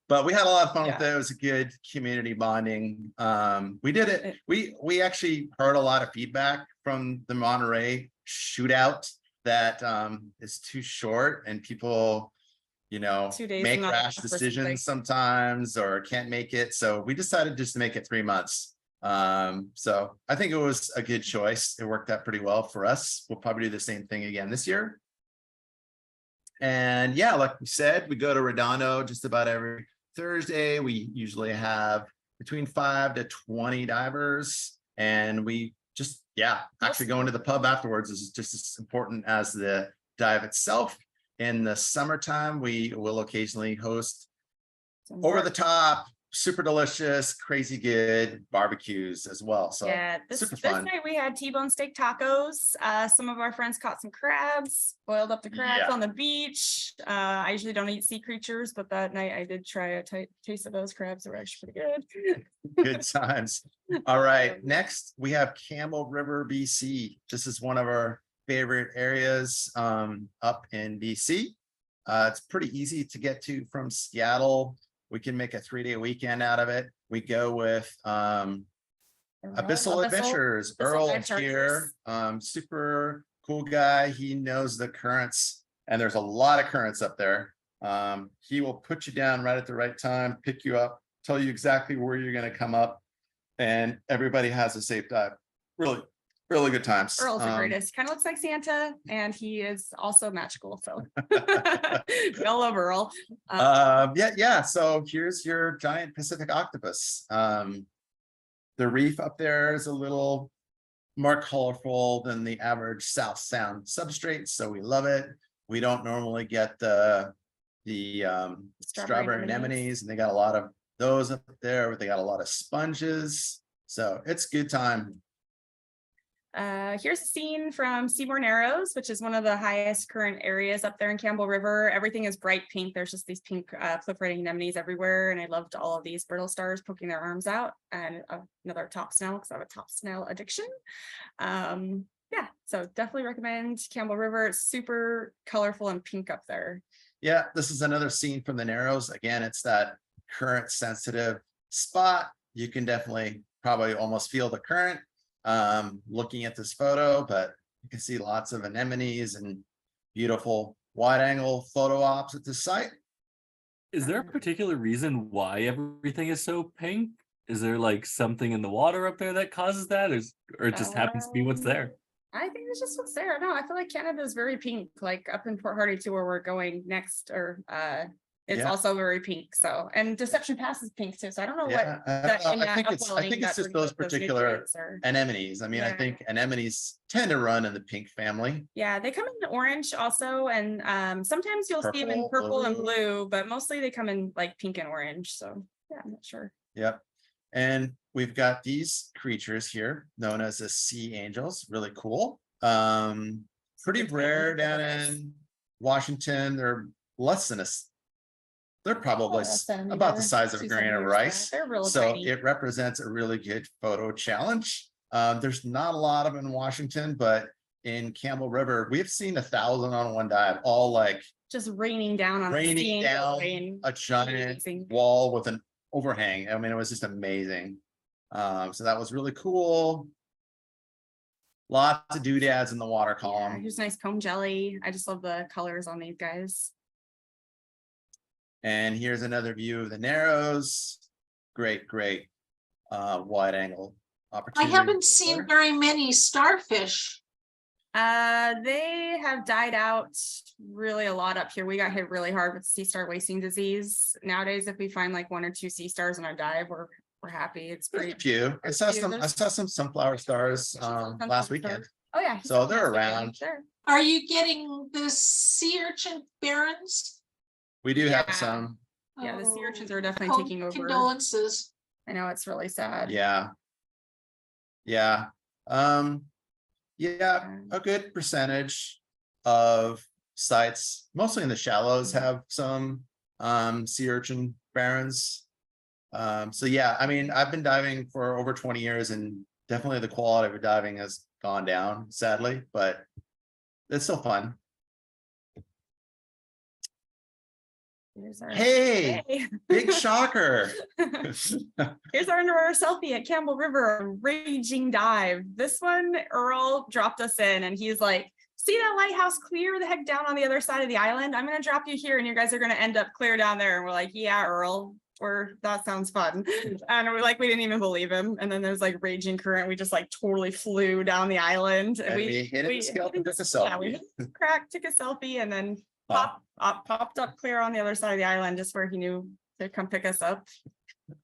But we had a lot of fun with
Yeah.
it. It was a good community bonding. We did it. We actually heard a lot of feedback from the Monterey shootout that is too short, and people, you know,
2 days
make
not
rash
enough for something.
decisions sometimes or can't make it. So we decided just to make it 3 months. So I think it was a good choice. It worked out pretty well for us. We'll probably do the same thing again this year. And yeah, like we said, we go to Redondo just about every Thursday. We usually have between 5 to 20 divers, and we just, actually going to the pub afterwards is just as important as the dive itself. In the summertime, we will occasionally host over the top, super delicious, crazy good barbecues as well. So
yeah, this
super fun.
night we had T-bone steak tacos. Some of our friends caught some crabs, boiled up the crabs
Yeah.
on the beach. I usually don't eat sea creatures, but that night I did try a taste of those crabs. They were actually pretty good.
Good times. All right. Next, we have Campbell River, BC. This is one of our favorite areas up in BC. It's pretty easy to get to from Seattle. We can make a 3-day weekend out of it. We go with Abyssal Adventures. Earl here, super cool guy. He knows the currents, and there's a lot of currents up there. He will put you down right at the right time, pick you up, tell you exactly where you're going to come up, and everybody has a safe dive. Really, Really good times.
Earl's the greatest. Kind of looks like Santa, and he is also magical. So we all love Earl.
Yeah. So here's your giant Pacific octopus. The reef up there is a little more colorful than the average South Sound substrate, so we love it. We don't normally get the strawberry anemones, and they got a lot of those up there. They got a lot of sponges, so it's good time.
Here's a scene from Seymour Narrows, which is one of the highest current areas up there in Campbell River. Everything is bright pink. There's just these pink proliferating anemones everywhere. And I loved all of these brittle stars poking their arms out, and another top snell because I have a top snell addiction. Yeah, so definitely recommend Campbell River. It's super colorful and pink up there.
Yeah, this is another scene from the Narrows. Again, it's that current sensitive spot. You can definitely probably almost feel the current looking at this photo, but you can see lots of anemones and beautiful wide angle photo ops at this site.
Is there a particular reason why everything is so pink? Is there like something in the water up there that causes that, or it just happens to be what's there?
I think it's just what's there. No, I feel like Canada is very pink, like up in Port Hardy to where we're going next, or it's also very pink. So, and Deception Pass is pink too. So I don't know what
I think it's just those particular anemones. I mean, I think anemones tend to run in the pink family.
Yeah, they come in orange also, and sometimes you'll see them in purple and blue, but mostly they come in like pink and orange. So yeah, I'm not sure.
Yep. And we've got these creatures here known as the sea angels. Really cool. Pretty rare down in Washington. They're less than they're probably about the size of a grain of rice.
They're real
So
tiny.
it represents a really good photo challenge. There's not a lot of them in Washington, but in Campbell River, we've seen 1,000 on one dive, all like
just raining down on
a giant wall with an overhang. I mean, it was just amazing. So that was really cool. Lots of doodads in the water column.
Yeah, here's nice comb jelly. I just love the colors on these guys.
And here's another view of the Narrows. Great wide angle opportunity.
I haven't seen very many starfish.
They have died out really a lot up here. We got hit really hard with sea star wasting disease. Nowadays, if we find like 1 or 2 sea stars in our dive, we're happy. It's pretty
few. I saw some sunflower stars last weekend.
Oh yeah.
So they're around.
Sure.
Are you getting the sea urchin barons?
We do have some.
Yeah, the sea urchins are definitely taking over.
Condolences.
I know, it's really sad.
Yeah. Yeah. Yeah, a good percentage of sites, mostly in the shallows, have some sea urchin barons. So yeah, I mean, I've been diving for over 20 years, and definitely the quality of diving has gone down, sadly, but it's still fun. Hey, big shocker.
Here's our underwater selfie at Campbell River, a raging dive. This one, Earl dropped us in, and he's like, see that lighthouse clear the heck down on the other side of the island? I'm going to drop you here, and you guys are going to end up clear down there. And we're like, yeah, Earl, that sounds fun. And we're like, we didn't even believe him. And then there's like raging current. We just like totally flew down the island.
And we hit it, scalp, and took a selfie.
Yeah, we took a selfie, and then popped up clear on the other side of the island, just where he knew to come pick us up.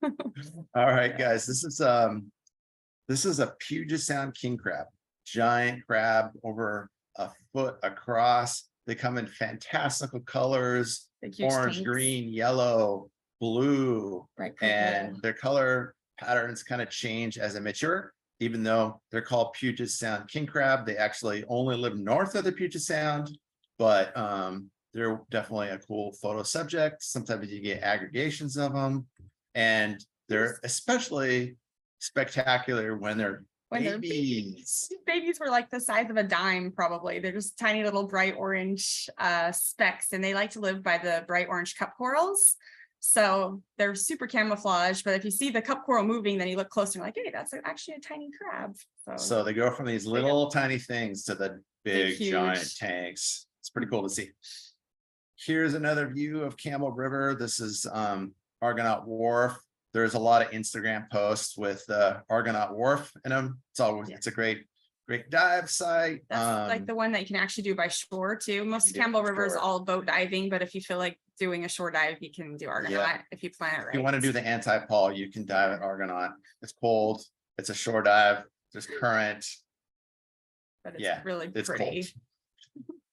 All right, guys, this is a Puget Sound king crab, giant crab over a foot across. They come in fantastical colors, orange, green, yellow, blue, and their color patterns kind of change as they mature. Even though they're called Puget Sound king crab, they actually only live north of the Puget Sound, but they're definitely a cool photo subject. Sometimes you get aggregations of them, and they're especially spectacular when they're babies.
These babies were like the size of a dime, probably. They're just tiny little bright orange specks, and they like to live by the bright orange cup corals. So they're super camouflaged, but if you see the cup coral moving, then you look closer and you're like, hey, that's actually a tiny crab.
So they go from these little tiny things to the big giant tanks. It's pretty cool to see. Here's another view of Campbell River. This is Argonaut Wharf. There's a lot of Instagram posts with Argonaut Wharf in them. It's a great great dive site.
That's like the one that you can actually do by shore too. Most of
do it
Campbell
by
River is
shore.
all boat diving, but if you feel like doing a shore dive, you can do Argonaut if you plan it right.
If you want to do the anti-Paul, you can dive at Argonaut. It's cold. It's a shore dive. There's current.
But it's
Yeah,
really
It's
pretty.
cold.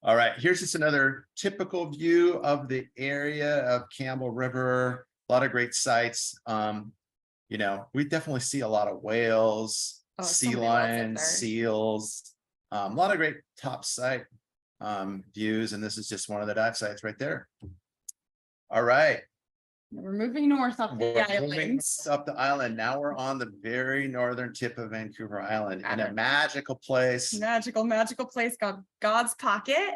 All right, here's just another typical view of the area of Campbell River. A lot of great sites. You know, we definitely see a lot of whales,
Oh, so
sea
many whales up
lions,
there.
seals, a lot of great top site views, and this is just one of the dive sites right there. All right.
We're moving north up the
We're moving
islands.
up the island. Now we're on the very northern tip of Vancouver Island in a
Got it.
magical place.
Magical place called God's Pocket,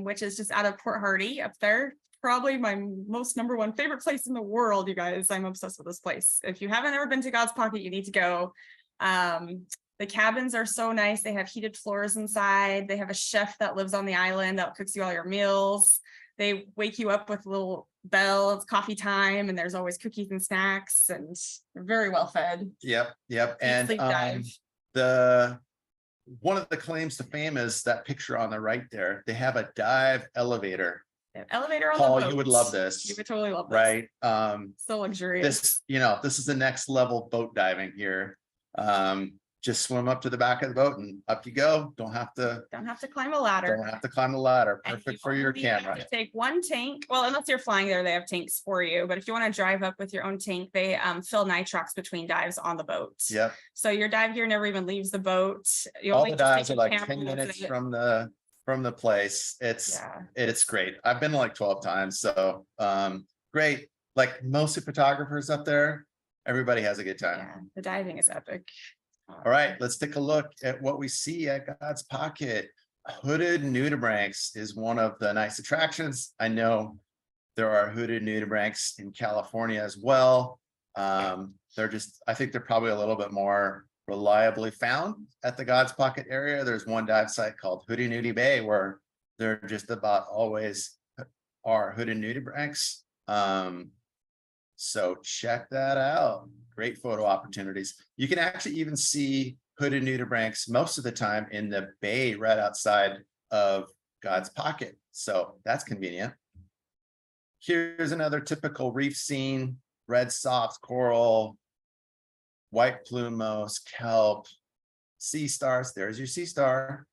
which is just out of Port Hardy up there. Probably my most #1 favorite place in the world, you guys. I'm obsessed with this place. If you haven't ever been to God's Pocket, you need to go. The cabins are so nice. They have heated floors inside. They have a chef that lives on the island that cooks you all your meals. They wake you up with a little bell. It's coffee time, and there's always cookies and snacks, and they're very well fed.
Yep. And
Sleep dive.
one of the claims to fame is that picture on the right there. They have a dive elevator.
They have elevator on
Paul,
the boat.
you would love this,
You would totally love this.
right?
So luxurious.
This, you know, this is the next level boat diving here. Just swim up to the back of the boat and up you go. Don't have to
climb a ladder.
climb the ladder.
And
Perfect
you
for your
only have
camera.
to take one tank. Well, unless you're flying there, they have tanks for you. But if you want to drive up with your own tank, they fill nitrox between dives on the boat.
Yep.
So your dive gear never even leaves the boat. You
All
only
the
just take
dives are
your
like
camera
10
with
minutes
it.
from the place. It's
Yeah.
great. I've been like 12 times. So great. Like most of photographers up there, everybody has a good time.
Yeah, the diving is epic.
All right, let's take a look at what we see at God's Pocket. Hooded nudibranchs is one of the nice attractions. I know there are hooded nudibranchs in California as well. They're just, I think they're probably a little bit more reliably found at the God's Pocket area. There's one dive site called Hoodie Nudie Bay where there just about always are hooded nudibranchs. So check that out. Great photo opportunities. You can actually even see hooded nudibranchs most of the time in the bay right outside of God's Pocket. So that's convenient. Here's another typical reef scene: red soft coral, white plumose, kelp, sea stars. There's your sea star.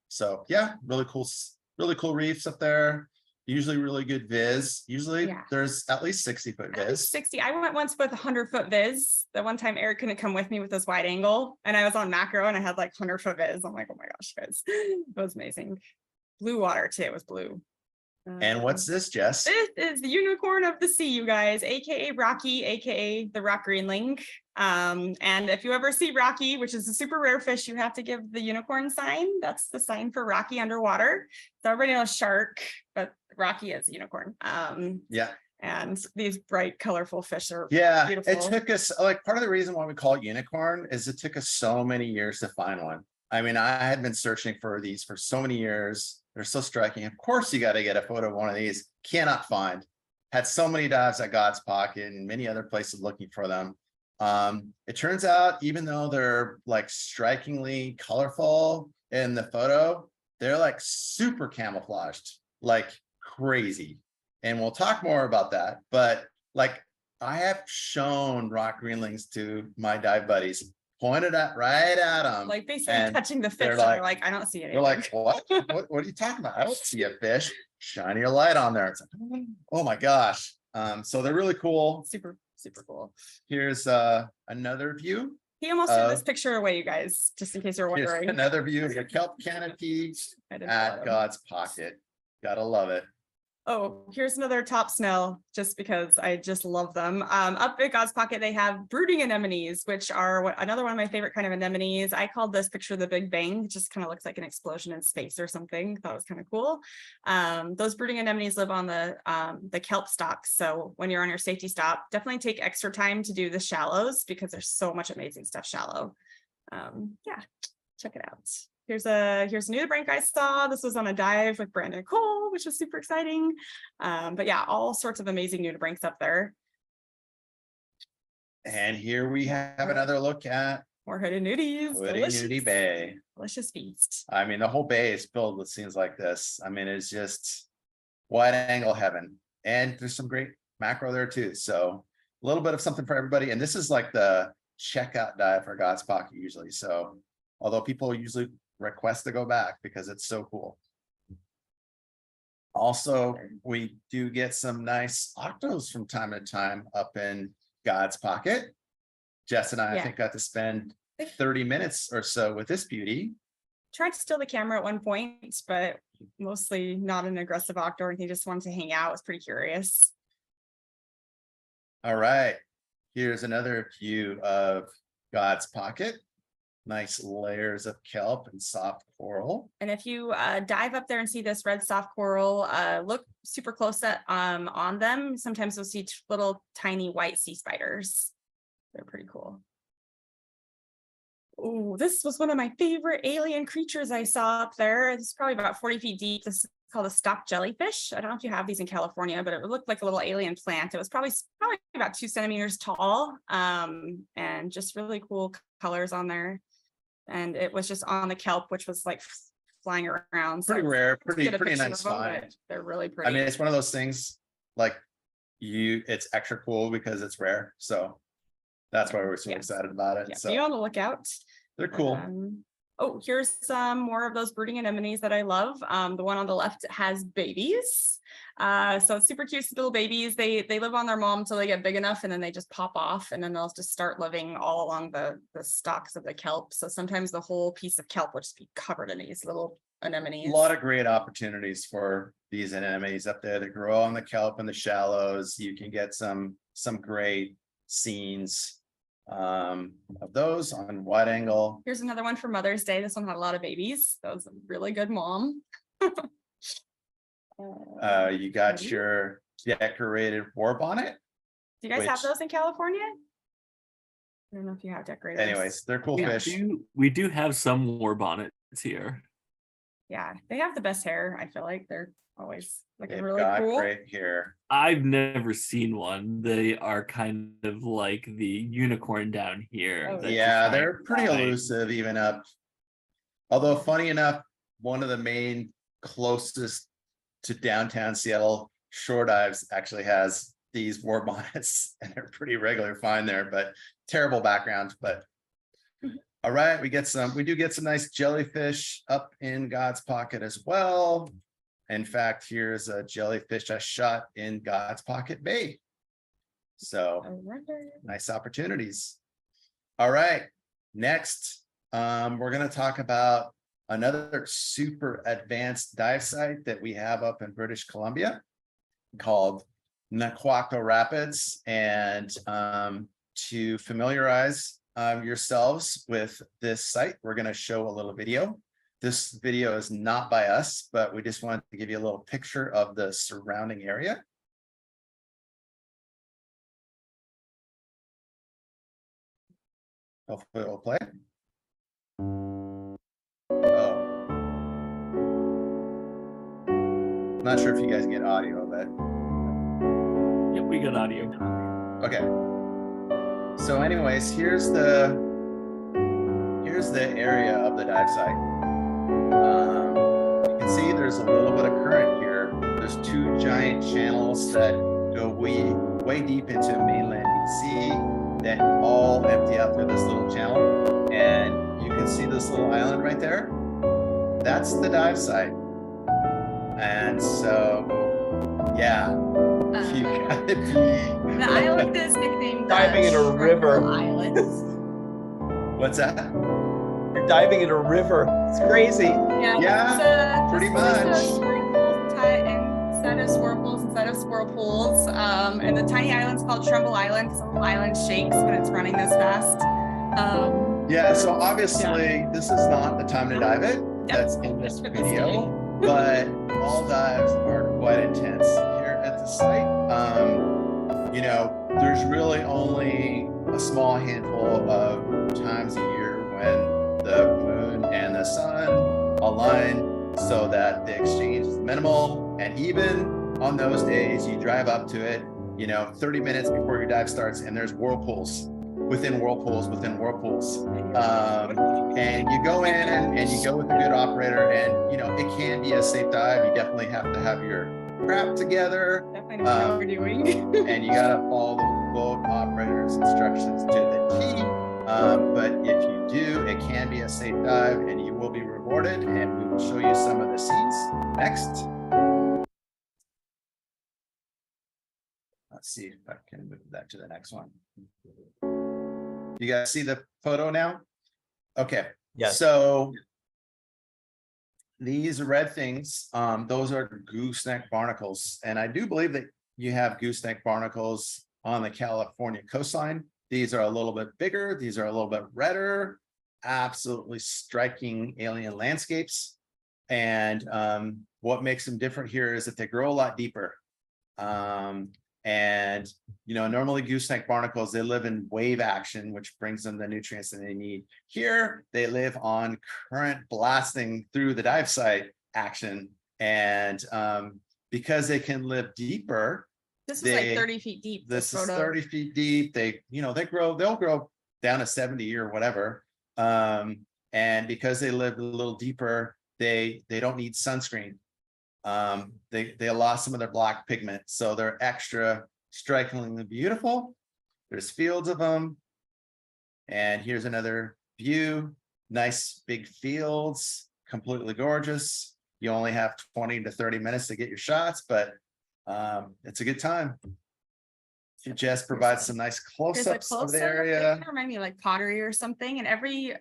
So yeah, really cool reefs up there. Usually really good viz. Usually there's at least 60-foot
At least
viz.
60. I went once with 100-foot viz. The one time Eric couldn't come with me with this wide angle, and I was on macro and I had like 100-foot viz. I'm like, oh my gosh, guys, it was amazing. Blue water too. It was blue.
And what's this, Jess?
This is the unicorn of the sea, you guys, aka Rocky, aka the rock greenling. And if you ever see Rocky, which is a super rare fish, you have to give the unicorn sign. That's the sign for Rocky underwater. So everybody knows shark, but Rocky is unicorn.
Yeah.
And these bright, colorful fish are
It
beautiful.
took us, like, part of the reason why we call it unicorn is it took us so many years to find one. I mean, I had been searching for these for so many years. They're so striking. Of course, you got to get a photo of one of these. Cannot find. Had so many dives at God's Pocket and many other places looking for them. It turns out, even though they're like strikingly colorful in the photo, they're like super camouflaged, like crazy. And we'll talk more about that. But like, I have shown rock greenlings to my dive buddies, pointed at right at them.
Like basically
and
touching the fish.
they're
And
like-
they're like, I don't see it.
They're like, what? What are you talking about? I don't see a fish. Shine your light on there. It's like, oh my gosh. So they're really cool.
super, super cool.
Here's another view.
He almost threw this picture away, you guys, just in case you're
Here's
wondering.
another view of the kelp canopy
I didn't follow
at
him.
God's Pocket. Gotta love it.
Oh, here's another top snell, just because I just love them. Up at God's Pocket, they have brooding anemones, which are another one of my favorite kind of anemones. I called this picture the Big Bang. It just kind of looks like an explosion in space or something. Thought it was kind of cool. Those brooding anemones live on the kelp stalks. So when you're on your safety stop, definitely take extra time to do the shallows because there's so much amazing stuff shallow. Yeah, check it out. Here's a nudibranch I saw. This was on a dive with Brandon Cole, which was super exciting. But yeah, all sorts of amazing nudibranchs up there.
And here we have another look at
More hooded nudies.
Woody
Delicious.
Nudie Bay.
Delicious feast.
I mean, the whole bay is filled with scenes like this. I mean, it's just wide angle heaven. And there's some great macro there too. So a little bit of something for everybody. And this is like the checkout dive for God's Pocket usually. So although people usually request to go back because it's so cool. Also, we do get some nice octos from time to time up in God's Pocket. Jess and I
Yeah.
think got to spend 30 minutes or so with this beauty.
Tried to steal the camera at one point, but mostly not an aggressive octo. He just wanted to hang out. Was pretty curious.
All right, here's another view of God's Pocket. Nice layers of kelp and soft coral.
And if you dive up there and see this red soft coral, look super close at on them. Sometimes you'll see little tiny white sea spiders. They're pretty cool. Oh, this was one of my favorite alien creatures I saw up there. It's probably about 40 feet deep. This is called a stock jellyfish. I don't know if you have these in California, but it looked like a little alien plant. It was probably about 2 centimeters tall, and just really cool colors on there. And it was just on the kelp, which was like flying around.
Pretty
So
rare,
let's get a
pretty
picture
nice
of them, but
find.
they're really pretty.
I mean, it's one of those things like it's extra cool because it's rare. So that's why we're so
Yes.
excited about it.
Yeah,
So
be on the lookout.
they're cool.
Oh, here's some more of those brooding anemones that I love. The one on the left has babies. So it's super cute little babies. They live on their mom until they get big enough, and then they just pop off, and then they'll just start living all along the stalks of the kelp. So sometimes the whole piece of kelp will just be covered in these little anemones.
A lot of great opportunities for these anemones up there that grow on the kelp and the shallows. You can get some great scenes of those on wide angle.
Here's another one for Mother's Day. This one had a lot of babies. That was a really good mom.
You got
Ready?
your decorated war bonnet.
Do you guys have
which-
those in California? I don't know if you have decorators.
Anyways, they're cool
We
fish.
we do have some war bonnets here.
Yeah, they have the best hair. I feel like they're always looking
They've
really
got
cool.
great hair.
I've never seen one. They are kind of like the unicorn down here.
Oh,
that you
Yeah,
find
they're pretty
online.
elusive even up. Although funny enough, one of the main closest to downtown Seattle shore dives actually has these war bonnets, and they're pretty regular find there, but terrible background. But all right, we do get some nice jellyfish up in God's Pocket as well. In fact, here's a jellyfish I shot in God's Pocket Bay. So nice opportunities. All right, next, we're going to talk about another super advanced dive site that we have up in British Columbia called Naquaco Rapids. And to familiarize yourselves with this site, we're going to show a little video. This video is not by us, but we just wanted to give you a little picture of the surrounding area. Hopefully it'll play. Oh. I'm not sure if you guys get audio of it.
Yep, we got audio.
Okay. So anyways, here's the area of the dive site. You can see there's a little bit of current here. There's 2 giant channels that go way deep into mainland BC that all empty out through this little channel. And you can see this little island right there. That's the dive site. And so, yeah, you gotta be.
The island is nicknamed
Diving in a river.
Island.
What's that?
You're diving in a river. It's crazy.
Yeah,
pretty
this is
much.
a swimming pool instead of swirl pools, and the tiny island's called Trumbull Island because the whole island shakes when it's running this fast.
Yeah, so obviously this is not the time to dive it. That's in this
for this
video, but all dives are quite intense here at the site. You know, there's really only a small handful of times a year when the moon and the sun align so that the exchange is minimal, and even on those days you drive up to it, you know, 30 minutes before your dive starts and there's whirlpools within whirlpools, and you go in and you go with a good operator, and you know, it can be a safe dive. You definitely have to have your crap together.
Definitely know what we're doing.
And you gotta follow the boat operator's instructions to the T. But if you do, it can be a safe dive and you will be rewarded, and we will show you some of the scenes next. Let's see if I can move that to the next one. You guys see the photo now? Okay.
Yes.
So these red things, those are gooseneck barnacles. And I do believe that you have gooseneck barnacles on the California coastline. These are a little bit bigger. These are a little bit redder. Absolutely striking alien landscapes. And what makes them different here is that they grow a lot deeper. And, you know, normally gooseneck barnacles, they live in wave action, which brings them the nutrients that they need. Here, they live on current blasting through the dive site action. And because they can live deeper.
This was like 30 feet deep.
This is 30 feet deep. They, you know, they'll grow down to 70 or whatever. And because they live a little deeper, they don't need sunscreen. They lost some of their black pigment, so they're extra strikingly beautiful. There's fields of them. And here's another view. Nice big fields, completely gorgeous. You only have 20 to 30 minutes to get your shots, but it's a good time. Jess provides some nice close-ups of the area.
It reminded me of like pottery or something, and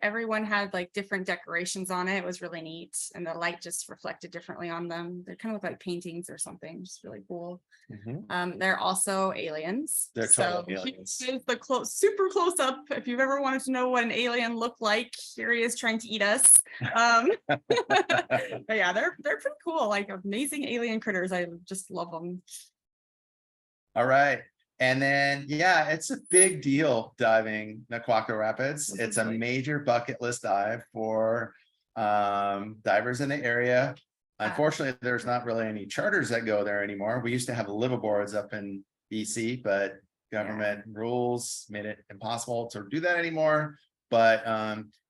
everyone had like different decorations on it. It was really neat, and the light just reflected differently on them. They kind of look like paintings or something. Just really cool. They're also aliens.
They're total aliens.
Here's the super close up. If you've ever wanted to know what an alien looked like, here he is trying to eat us. But yeah, they're pretty cool. Like amazing alien critters. I just love them.
All right. And then, yeah, it's a big deal diving Naquaco Rapids. It's a major bucket list dive for divers in the area. Unfortunately, there's not really any charters that go there anymore. We used to have liveaboards up in BC, but government rules made it impossible to do that anymore. But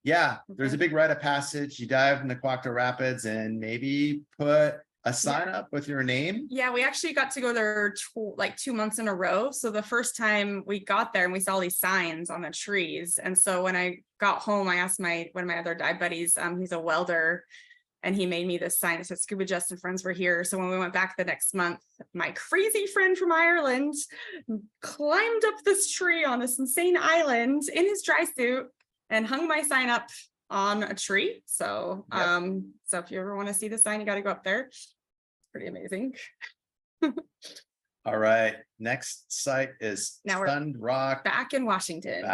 yeah, there's a big rite of passage. You dive in Naquaco Rapids and maybe put a sign up with your name.
Yeah, we actually got to go there like 2 months in a row. So the first time we got there and we saw these signs on the trees. And so when I got home, I asked one of my other dive buddies, he's a welder, and he made me this sign that said Scuba Jess and friends were here. So when we went back the next month, my crazy friend from Ireland climbed up this tree on this insane island in his dry suit and hung my sign up on a tree. So so if you ever want to see the sign, you got to go up there. It's pretty amazing.
All right, next site is
Now we're
Stunned Rock
back in Washington.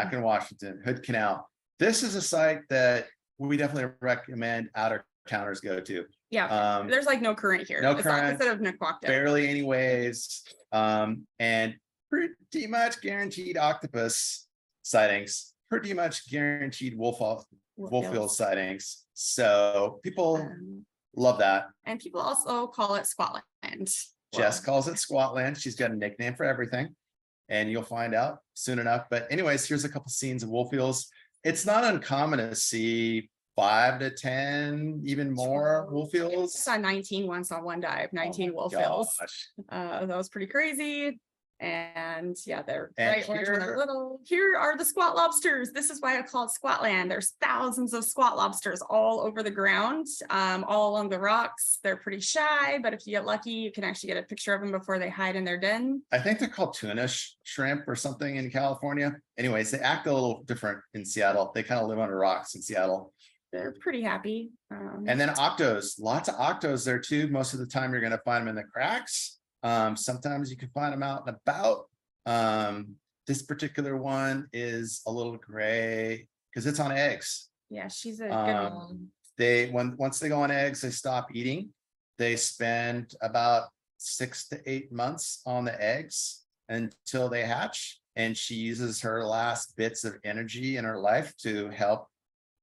Hood Canal. This is a site that we definitely recommend out-of-towners go to.
Yeah, there's like no current here.
No
It's
current,
opposite of Naquaco.
barely any waves, and pretty much guaranteed octopus sightings, pretty much guaranteed wolffield sightings. So people love that.
And people also call it Squatland.
Jess calls it Squatland. She's got a nickname for everything, and you'll find out soon enough. But anyways, here's a couple scenes of wolffields. It's not uncommon to see 5 to 10, even more wolffields.
I saw 19 once on one dive, 19 wolffields. That was pretty crazy. And yeah, they're bright orange when they're little. Here are the squat lobsters. This is why I call it Squatland. There's thousands of squat lobsters all over the ground, all along the rocks. They're pretty shy, but if you get lucky, you can actually get a picture of them before they hide in their den.
I think they're called tuna shrimp or something in California. Anyways, they act a little different in Seattle. They kind of live under rocks in Seattle.
They're pretty happy.
And then octos, lots of octos there too. Most of the time you're going to find them in the cracks. Sometimes you can find them out and about. This particular one is a little gray because it's on eggs.
Yeah, she's a good one.
Once they go on eggs, they stop eating. They spend about 6 to 8 months on the eggs until they hatch, and she uses her last bits of energy in her life to help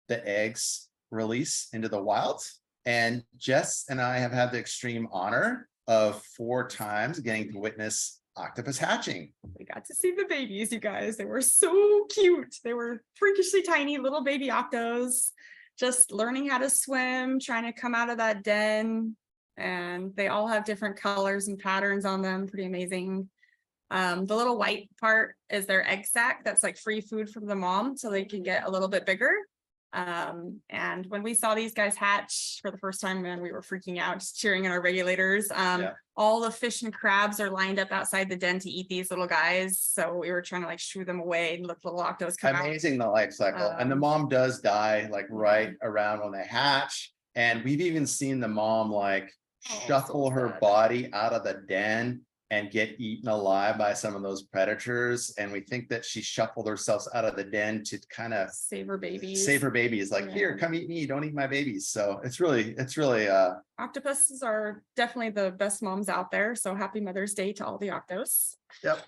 the eggs release into the wild. And Jess and I have had the extreme honor of 4 times getting to witness octopus hatching.
got to see the babies, you guys. They were so cute. They were freakishly tiny little baby octos, just learning how to swim, trying to come out of that den. And they all have different colors and patterns on them. Pretty amazing. The little white part is their egg sac. That's like free food from the mom, so they can get a little bit bigger. And when we saw these guys hatch for the first time, man, we were freaking out, just cheering at our regulators. All the fish and crabs are lined up outside the den to eat these little guys. So we were trying to like shoo them away and let the little octos come out.
Amazing, the life cycle. And the mom does die like right around when they hatch. And we've even seen the mom like shuffle her body out of the den and get eaten alive by some of those predators. And we think that she shuffled herself out of the den to kind of
save her babies.
Like, here, come eat me, don't eat my babies. So it's really
octopuses are definitely the best moms out there. So happy Mother's Day to all the octos.
Yep.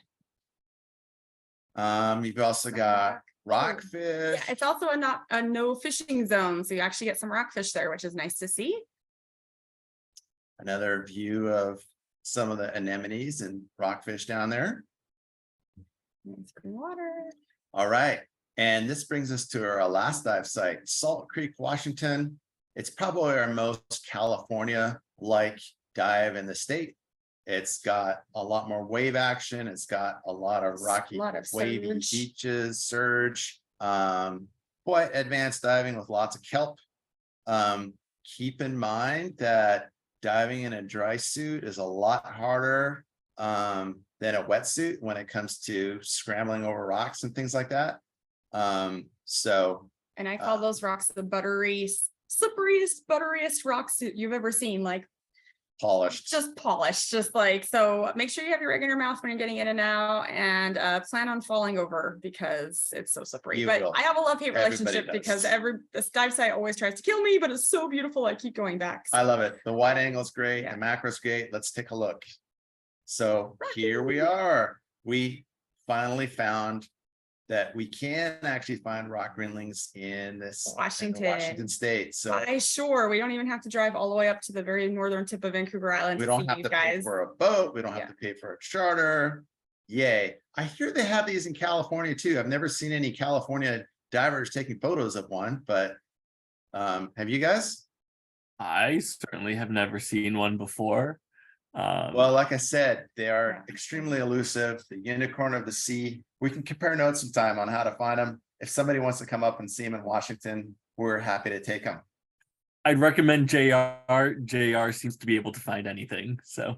You've also got rockfish.
Yeah, it's also a no fishing zone. So you actually get some rockfish there, which is nice to see.
Another view of some of the anemones and rockfish down there.
Nice clean water.
All right. And this brings us to our last dive site, Salt Creek, Washington. It's probably our most California-like dive in the state. It's got a lot more wave action. It's got a lot of rocky, wavy beaches, surge, quite advanced diving with lots of kelp. Keep in mind that diving in a dry suit is a lot harder than a wetsuit when it comes to scrambling over rocks and things like that. And
I call those rocks the slipperiest, butteriest rocks you've ever seen, like
polished,
just like, so make sure you have your rig in your mouth when you're getting in and out, and plan on falling over because it's so slippery. But I have a love-hate relationship because this dive site always tries to kill me, but it's so beautiful. I keep going back. So.
I love it. The wide angle is great. The macro's great. Let's take a look. So here we are. We finally found that we can actually find rock greenlings in this Washington state. So
we don't even have to drive all the way up to the very northern tip of Vancouver Island.
We don't have to pay for a boat. We don't have to pay for a charter. Yay. I hear they have these in California too. I've never seen any California divers taking photos of one, but have you guys?
I certainly have never seen one before.
Well, like I said, they are extremely elusive, the unicorn of the sea. We can compare notes sometime on how to find them. If somebody wants to come up and see them in Washington, we're happy to take them.
I'd recommend JR. JR seems to be able to find anything. So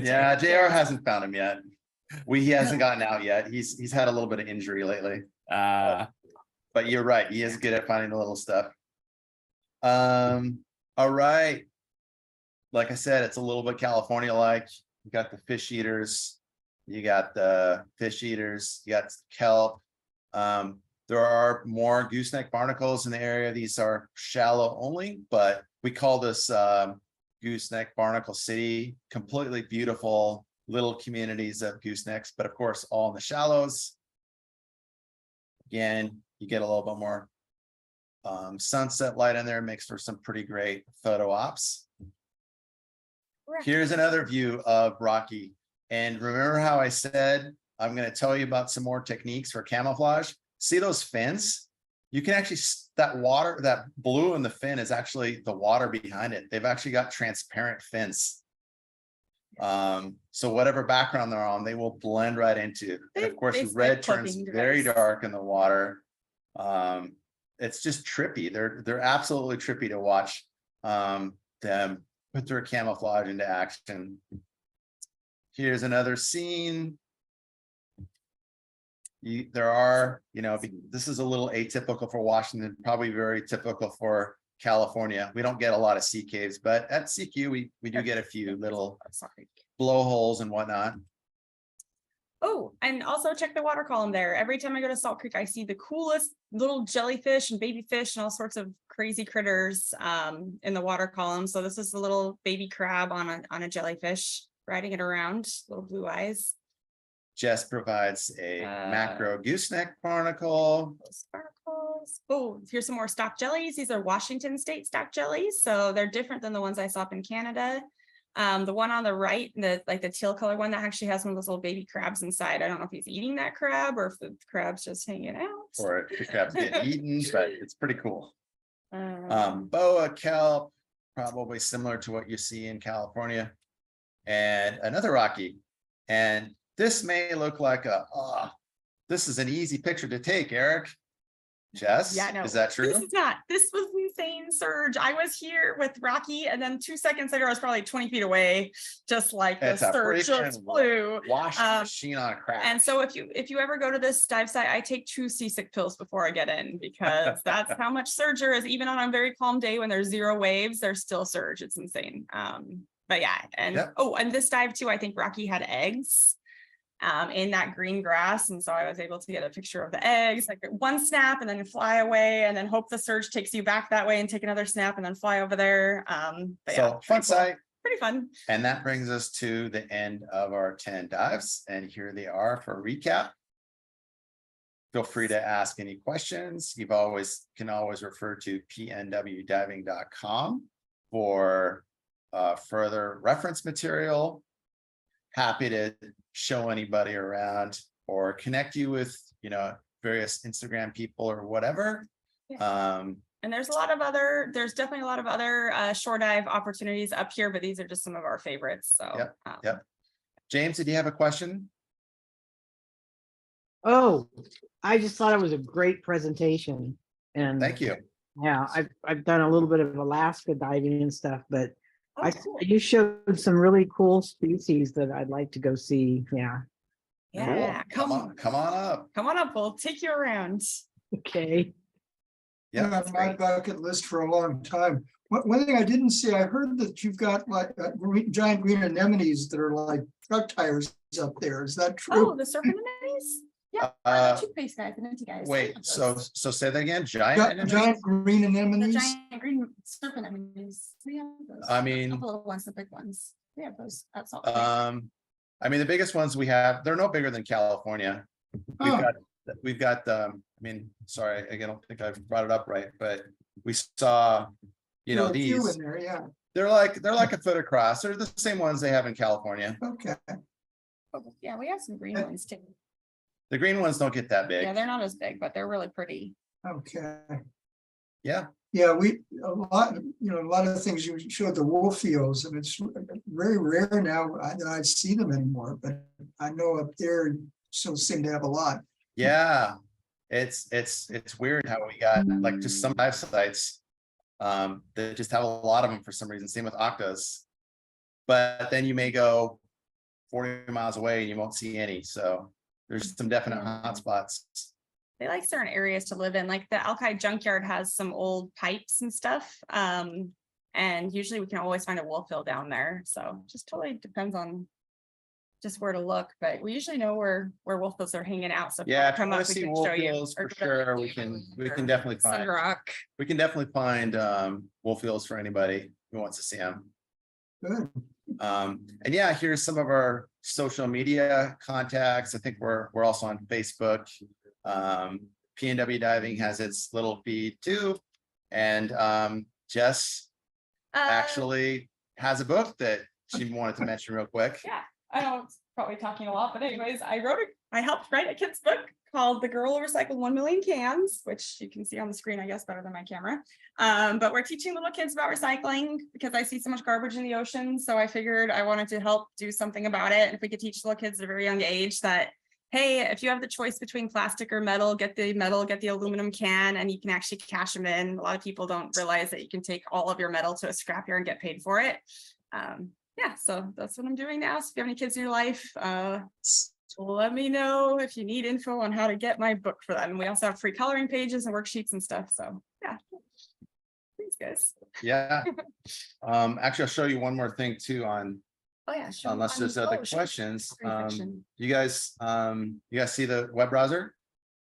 yeah, JR hasn't found him yet. He hasn't gotten out yet. He's had a little bit of injury lately. But you're right, he is good at finding the little stuff. All right. Like I said, it's a little bit California-like. You got the fish eaters, you got the kelp. There are more gooseneck barnacles in the area. These are shallow only, but we call this gooseneck barnacle city. Completely beautiful little communities of goosenecks, but of course, all in the shallows. Again, you get a little bit more sunset light in there, makes for some pretty great photo ops. Here's another view of Rocky. And remember how I said, I'm going to tell you about some more techniques for camouflage. See those fins? You can actually, that blue in the fin is actually the water behind it. They've actually got transparent fins. So whatever background they're on, they will blend right into. And of course, the red turns very dark in the water. It's just trippy. They're absolutely trippy to watch them put their camouflage into action. Here's another scene. There are, this is a little atypical for Washington, probably very typical for California. We don't get a lot of sea caves, but at CQ, we do get a few little blowholes and whatnot.
Oh, and also check the water column there. Every time I go to Salt Creek, I see the coolest little jellyfish and baby fish and all sorts of crazy critters in the water column. So this is a little baby crab on a jellyfish, riding it around, little blue eyes.
Jess provides a macro gooseneck barnacle.
Barnacles. Oh, here's some more stock jellies. These are Washington state stock jellies. So they're different than the ones I saw up in Canada. The one on the right, the teal color one that actually has one of those little baby crabs inside. I don't know if he's eating that crab or if the crab's just hanging out.
Or if the crab's getting eaten, but it's pretty cool.
Um,
Boa, kelp, probably similar to what you see in California. And another Rocky. And this may look like this is an easy picture to take, Eric. Jess,
Yeah, no,
is that true?
This is not. This was insane surge. I was here with Rocky, and then 2 seconds later, I was probably 20 feet away, just like the
It's a
surge just
freaking
flew.
Washing machine on a crack.
And so if you ever go to this dive site, I take 2 seasick pills before I get in because that's how much surge there is. Even on a very calm day when there's 0 waves, there's still surge. It's insane. But yeah, and
Yep.
and this dive too, I think Rocky had eggs in that green grass, and so I was able to get a picture of the eggs, like one snap and then fly away, and then hope the surge takes you back that way and take another snap and then fly over there. But
So
yeah,
fun
pretty cool.
site.
Pretty fun.
And that brings us to the end of our 10 dives. And here they are for a recap. Feel free to ask any questions. You can always refer to pnwdiving.com for further reference material. Happy to show anybody around or connect you with, various Instagram people or whatever.
And there's definitely a lot of other shore dive opportunities up here, but these are just some of our favorites. So
Yep. James, did you have a question?
Oh, I just thought it was a great presentation. And
Thank you.
yeah, I've done a little bit of Alaska diving and stuff, but
Oh, cool.
you showed some really cool species that I'd like to go see. Yeah.
Yeah,
Cool. Come on up.
Come on up. We'll take you around.
Okay.
Yeah,
On
that's
my
great.
bucket list for a long time. One thing I didn't see, I heard that you've got like giant green anemones that are like truck tires up there. Is that
Oh,
true?
the surf anemones? Yeah,
Uh,
toothpaste guys, the minty guys.
Wait, so say that again, giant
Gi-
anemones?
Giant green
The
anemones?
giant green surf anemones. We have those.
I mean-
Not the little ones, the big ones. We have those. That's all.
I mean, the biggest ones we have, they're no bigger than California.
Oh.
We've got, sorry, again, I don't think I've brought it up right, but we saw,
There are a few
these,
in there, yeah,
they're like a foot across. They're the same ones they have in California.
okay.
Yeah, we have some green ones too.
The green ones don't get that
Yeah,
big.
they're not as big, but they're really pretty.
Okay.
Yeah,
Yeah, a lot of things you showed the wolf eels, and it's very rare now that I see them anymore, but I know up there still seem to have a lot.
yeah. It's weird how we got like just some dive sites that just have a lot of them for some reason. Same with octas. But then you may go 40 miles away and you won't see any. So there's some definite hotspots.
They like certain areas to live in, like the Alki junkyard has some old pipes and stuff. And usually we can always find a wolf hill down there. So just totally depends on just where to look, but we usually know where wolf hills are hanging out. So if you
Yeah,
wanna
if you
come
want
up,
to
we
see
can
wolf
show you.
hills
Or
for sure, we can definitely find wolf hills for anybody who wants to see them.
Good.
And yeah, here's some of our social media contacts. I think we're also on Facebook. PNW Diving has its little feed too. And Jess actually has a book that she wanted to mention real quick.
Yeah, I know it's probably talking a lot, but anyways, I helped write a kid's book called The Girl Who Recycled 1 Million Cans, which you can see on the screen, I guess, better than my camera. But we're teaching little kids about recycling because I see so much garbage in the ocean. So I figured I wanted to help do something about it. And if we could teach little kids at a very young age that, hey, if you have the choice between plastic or metal, get the aluminum can, and you can actually cash them in. A lot of people don't realize that you can take all of your metal to a scrapyard and get paid for it. Yeah, so that's what I'm doing now. So if you have any kids in your life, let me know if you need info on how to get my book for that. And we also have free coloring pages and worksheets and stuff. So yeah, thanks guys.
Yeah. Actually, I'll show you one more thing too on,
Oh yeah, sure.
unless there's other questions.
Great fiction.
You guys see the web browser?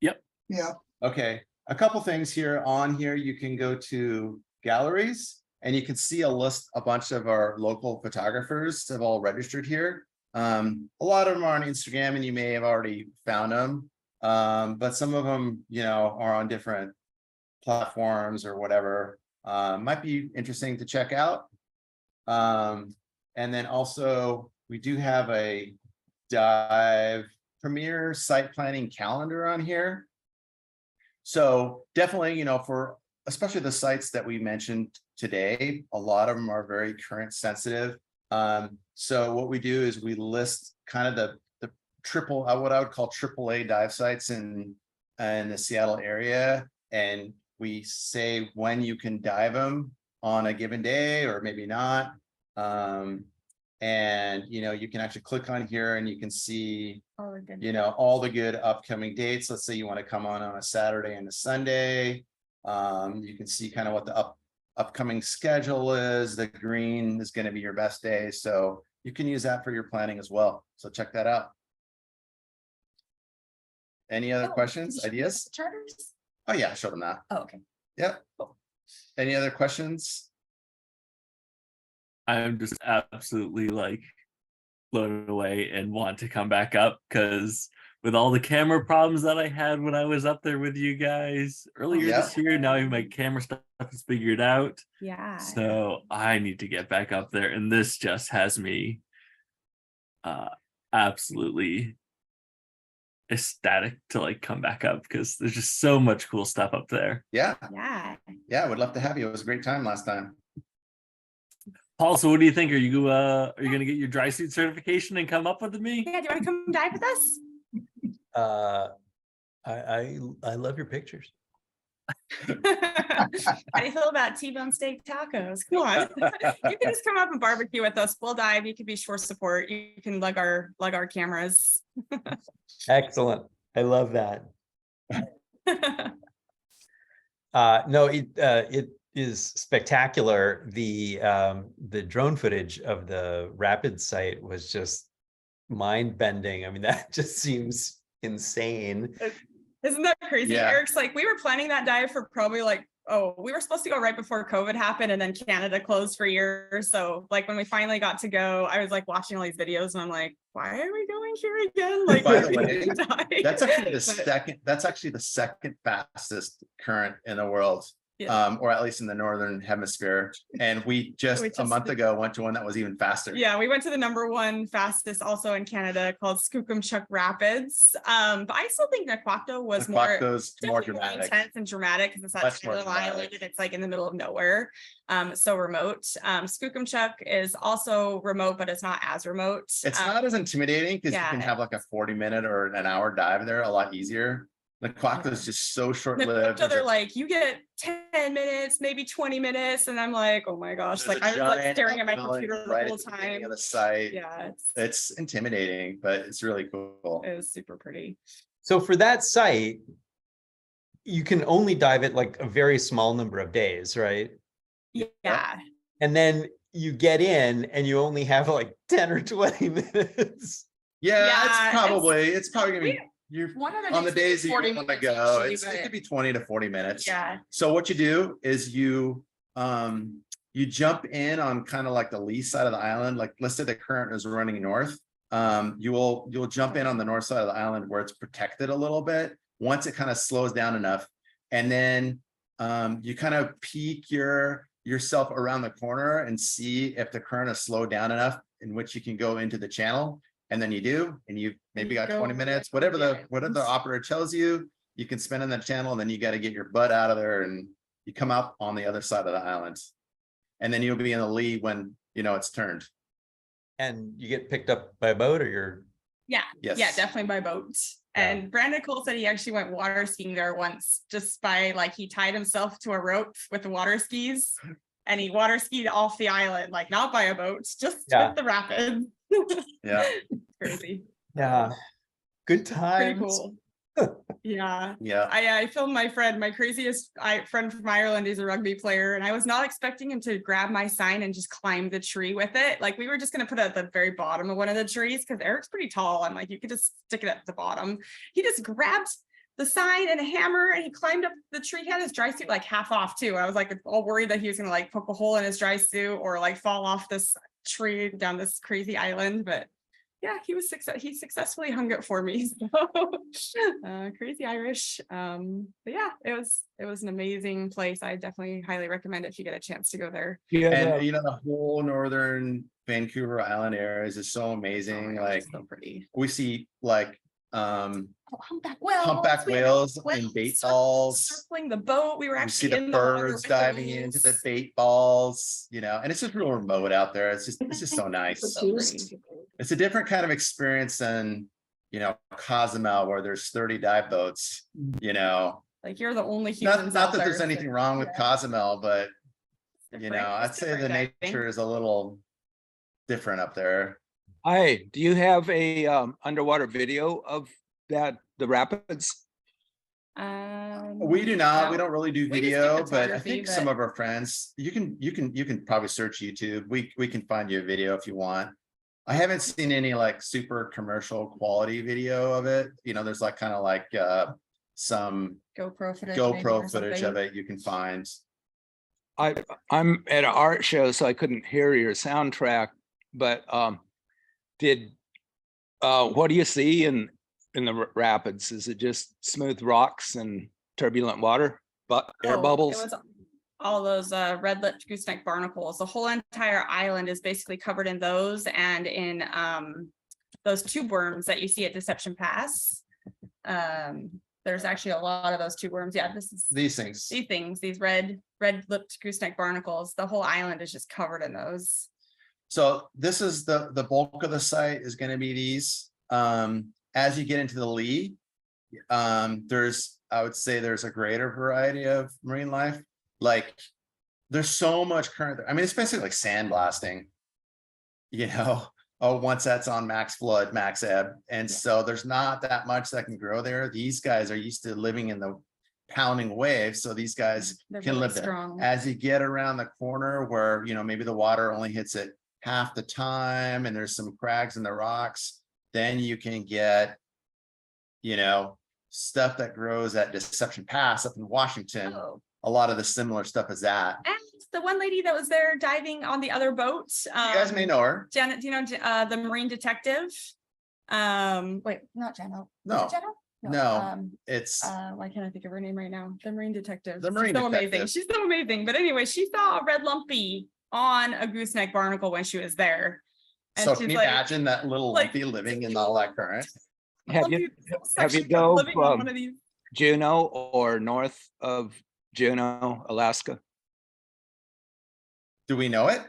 Yeah,
Okay, a couple things here on here. You can go to galleries and you can see a bunch of our local photographers have all registered here. A lot of them are on Instagram and you may have already found them. But some of them, are on different platforms or whatever. Might be interesting to check out. And then also, we do have a dive premier site planning calendar on here. So definitely, you know, for especially the sites that we mentioned today, a lot of them are very current sensitive. So what we do is we list kind of the triple, what I would call AAA dive sites in the Seattle area. And we say when you can dive them on a given day or maybe not. And, you know, you can actually click on here and you can see, you know, all the good upcoming dates. Let's say you want to come on a Saturday and a Sunday. You can see kind of what the upcoming schedule is. The green is going to be your best day. So you can use that for your planning as well. So check that out. Any other questions, ideas?
Charters?
Oh yeah, show them that.
Oh, okay.
Yep. Any other questions?
I'm just absolutely like blown away and want to come back up because with all the camera problems that I had when I was up there with you guys earlier
Yeah.
this year, now my camera stuff is figured out.
Yeah.
So I need to get back up there, and this just has me absolutely ecstatic to like come back up because there's just so much cool stuff up there.
Yeah.
Yeah.
Yeah. Would love to have you. It was a great time last time.
Paul, so what do you think? Are you gonna get your dry suit certification and come up with me?
Yeah, do you want to come dive with us?
I love your pictures.
How do you feel about T-bone steak tacos? Come on. You can just come up and barbecue with us. We'll dive. You can be shore support. You can lug our cameras.
Excellent. I love that. No, it is spectacular. The drone footage of the rapid site was just mind-bending. I mean, that just seems insane.
Isn't that crazy?
Yeah.
Eric's like, we were planning that dive for probably like, we were supposed to go right before COVID happened, and then Canada closed for years. So like when we finally got to go, I was like watching all these videos and I'm like, why are we going here again? Like,
By
why
the
are we
way,
gonna die?
that's actually the
But,
second. That's actually the second fastest current in the world,
yeah.
or at least in the northern hemisphere. And we just a month ago went to one that was even faster.
Yeah, we went to the #1 fastest also in Canada called Skookumchuck Rapids. But I still think Naquacto was more
More
definitely
dramatic.
intense and dramatic because it's that
Much more
tiny little island
dramatic.
and it's like in the middle of nowhere. So remote. Skookumchuck is also remote, but it's not as remote.
It's not as intimidating because you
yeah.
can have like a 40-minute or an hour dive there a lot easier. The clock is just so short-lived.
So they're like, you get 10 minutes, maybe 20 minutes. And I'm like, oh my gosh,
There's
like
a
I was like
giant
staring at my
island
computer the
right
whole
at the beginning
time.
of the site.
Yeah,
It's intimidating, but it's really cool.
it was super pretty.
So for that site, you can only dive it like a very small number of days, right?
Yeah.
And then you get in and you only have like 10 or 20 minutes.
Yeah,
Yeah,
it's probably gonna be you're
One of
on the days that you
40
want to
minutes
go.
usually,
It
but-
could be 20 to 40 minutes.
Yeah.
So what you do is you jump in on kind of like the lee side of the island. Like let's say the current is running north. You'll jump in on the north side of the island where it's protected a little bit. Once it kind of slows down enough, and then you kind of peek yourself around the corner and see if the current is slowed down enough in which you can go into the channel. And then you do, and you maybe got 20 minutes, whatever the operator tells you, you can spend in that channel, and then you got to get your butt out of there and you come out on the other side of the island. And then you'll be in the lee when you know it's turned.
And you get picked up by a boat or you're
Yeah.
Yes.
Yeah, definitely by boat.
Yeah.
And Brandon Cole said he actually went water skiing there once, just by like he tied himself to a rope with the water skis and he water skied off the island, like not by a boat, just with the rapids.
Yeah.
Crazy.
yeah. Good
Pretty
times.
cool. Yeah.
Yeah.
I filmed my friend, my craziest friend from Ireland. He's a rugby player, and I was not expecting him to grab my sign and just climb the tree with it. Like we were just gonna put it at the very bottom of one of the trees because Eric's pretty tall. I'm like, you could just stick it at the bottom. He just grabbed the sign and a hammer and he climbed up the tree. He had his dry suit like half off too. I was like all worried that he was gonna like poke a hole in his dry suit or like fall off this tree down this crazy island, but yeah, he successfully hung it for me. So crazy Irish. But yeah, it was an amazing place. I definitely highly recommend it if you get a chance to go there.
Yeah.
And you know, the whole northern Vancouver Island areas is so amazing. Like
So pretty.
we see like
Oh, humpback whales.
humpback
We have
whales and bait balls.
Circling the boat. We were
You see
actually
the
in the water
birds
with
diving into the
those.
bait balls, and it's just real remote out there. It's just so nice.
So pretty.
It's a different kind of experience than, Cozumel where there's 30 dive boats,
Like you're the only humans
not
out
that
there,
there's
so
anything wrong with
yeah.
Cozumel, but
Different.
I'd
It's
say the
different diving.
nature is a little different up there.
Hi, do you have a underwater video of the rapids?
We do not, we
no.
don't really do
We just do
video, but I
photography,
think some
but-
of our friends, you can probably search YouTube. We can find you a video if you want. I haven't seen any like super commercial quality video of it. There's like kind of like some
GoPro footage. maybe, or
GoPro footage of
something.
it you can find.
I'm at an art show, so I couldn't hear your soundtrack, but what do you see in the rapids? Is it just smooth rocks and turbulent water, but air
Oh,
bubbles?
It was all those red-lipped gooseneck barnacles. The whole entire island is basically covered in those and in those tube worms that you see at Deception Pass. There's actually a lot of those tube worms. Yeah, this is
These things.
these red-lipped gooseneck barnacles. The whole island is just covered in those.
So this is the bulk of the site is going to be these. As you get into the lee, I would say there's a greater variety of marine life. Like there's so much current. I mean, it's basically like sandblasting, once that's on max flood, max ebb. And so there's not that much that can grow there. These guys are used to living in the pounding waves. So these guys
They're
can
really
live there.
strong.
As you get around the corner where, maybe the water only hits it half the time and there's some crags in the rocks, then you can get, stuff that grows at Deception Pass up in Washington.
Oh.
A lot of the similar stuff as that.
And the one lady that was there diving on the other boat.
You guys may know her.
Janet, do you know the marine detective? Wait, not Janet.
No.
Janet?
No. It's
Why can't I think of her name right now? The marine detective.
The marine
She's so amazing.
detective.
She's so amazing. But anyway, she saw a red lumpy on a gooseneck barnacle when she was there. And
so
she's
can you
like,
imagine that little
like-
lumpy living in all that current?
Have you
have you
dove,
living on one of these?
Juneau or north of Juneau, Alaska?
Do we know it?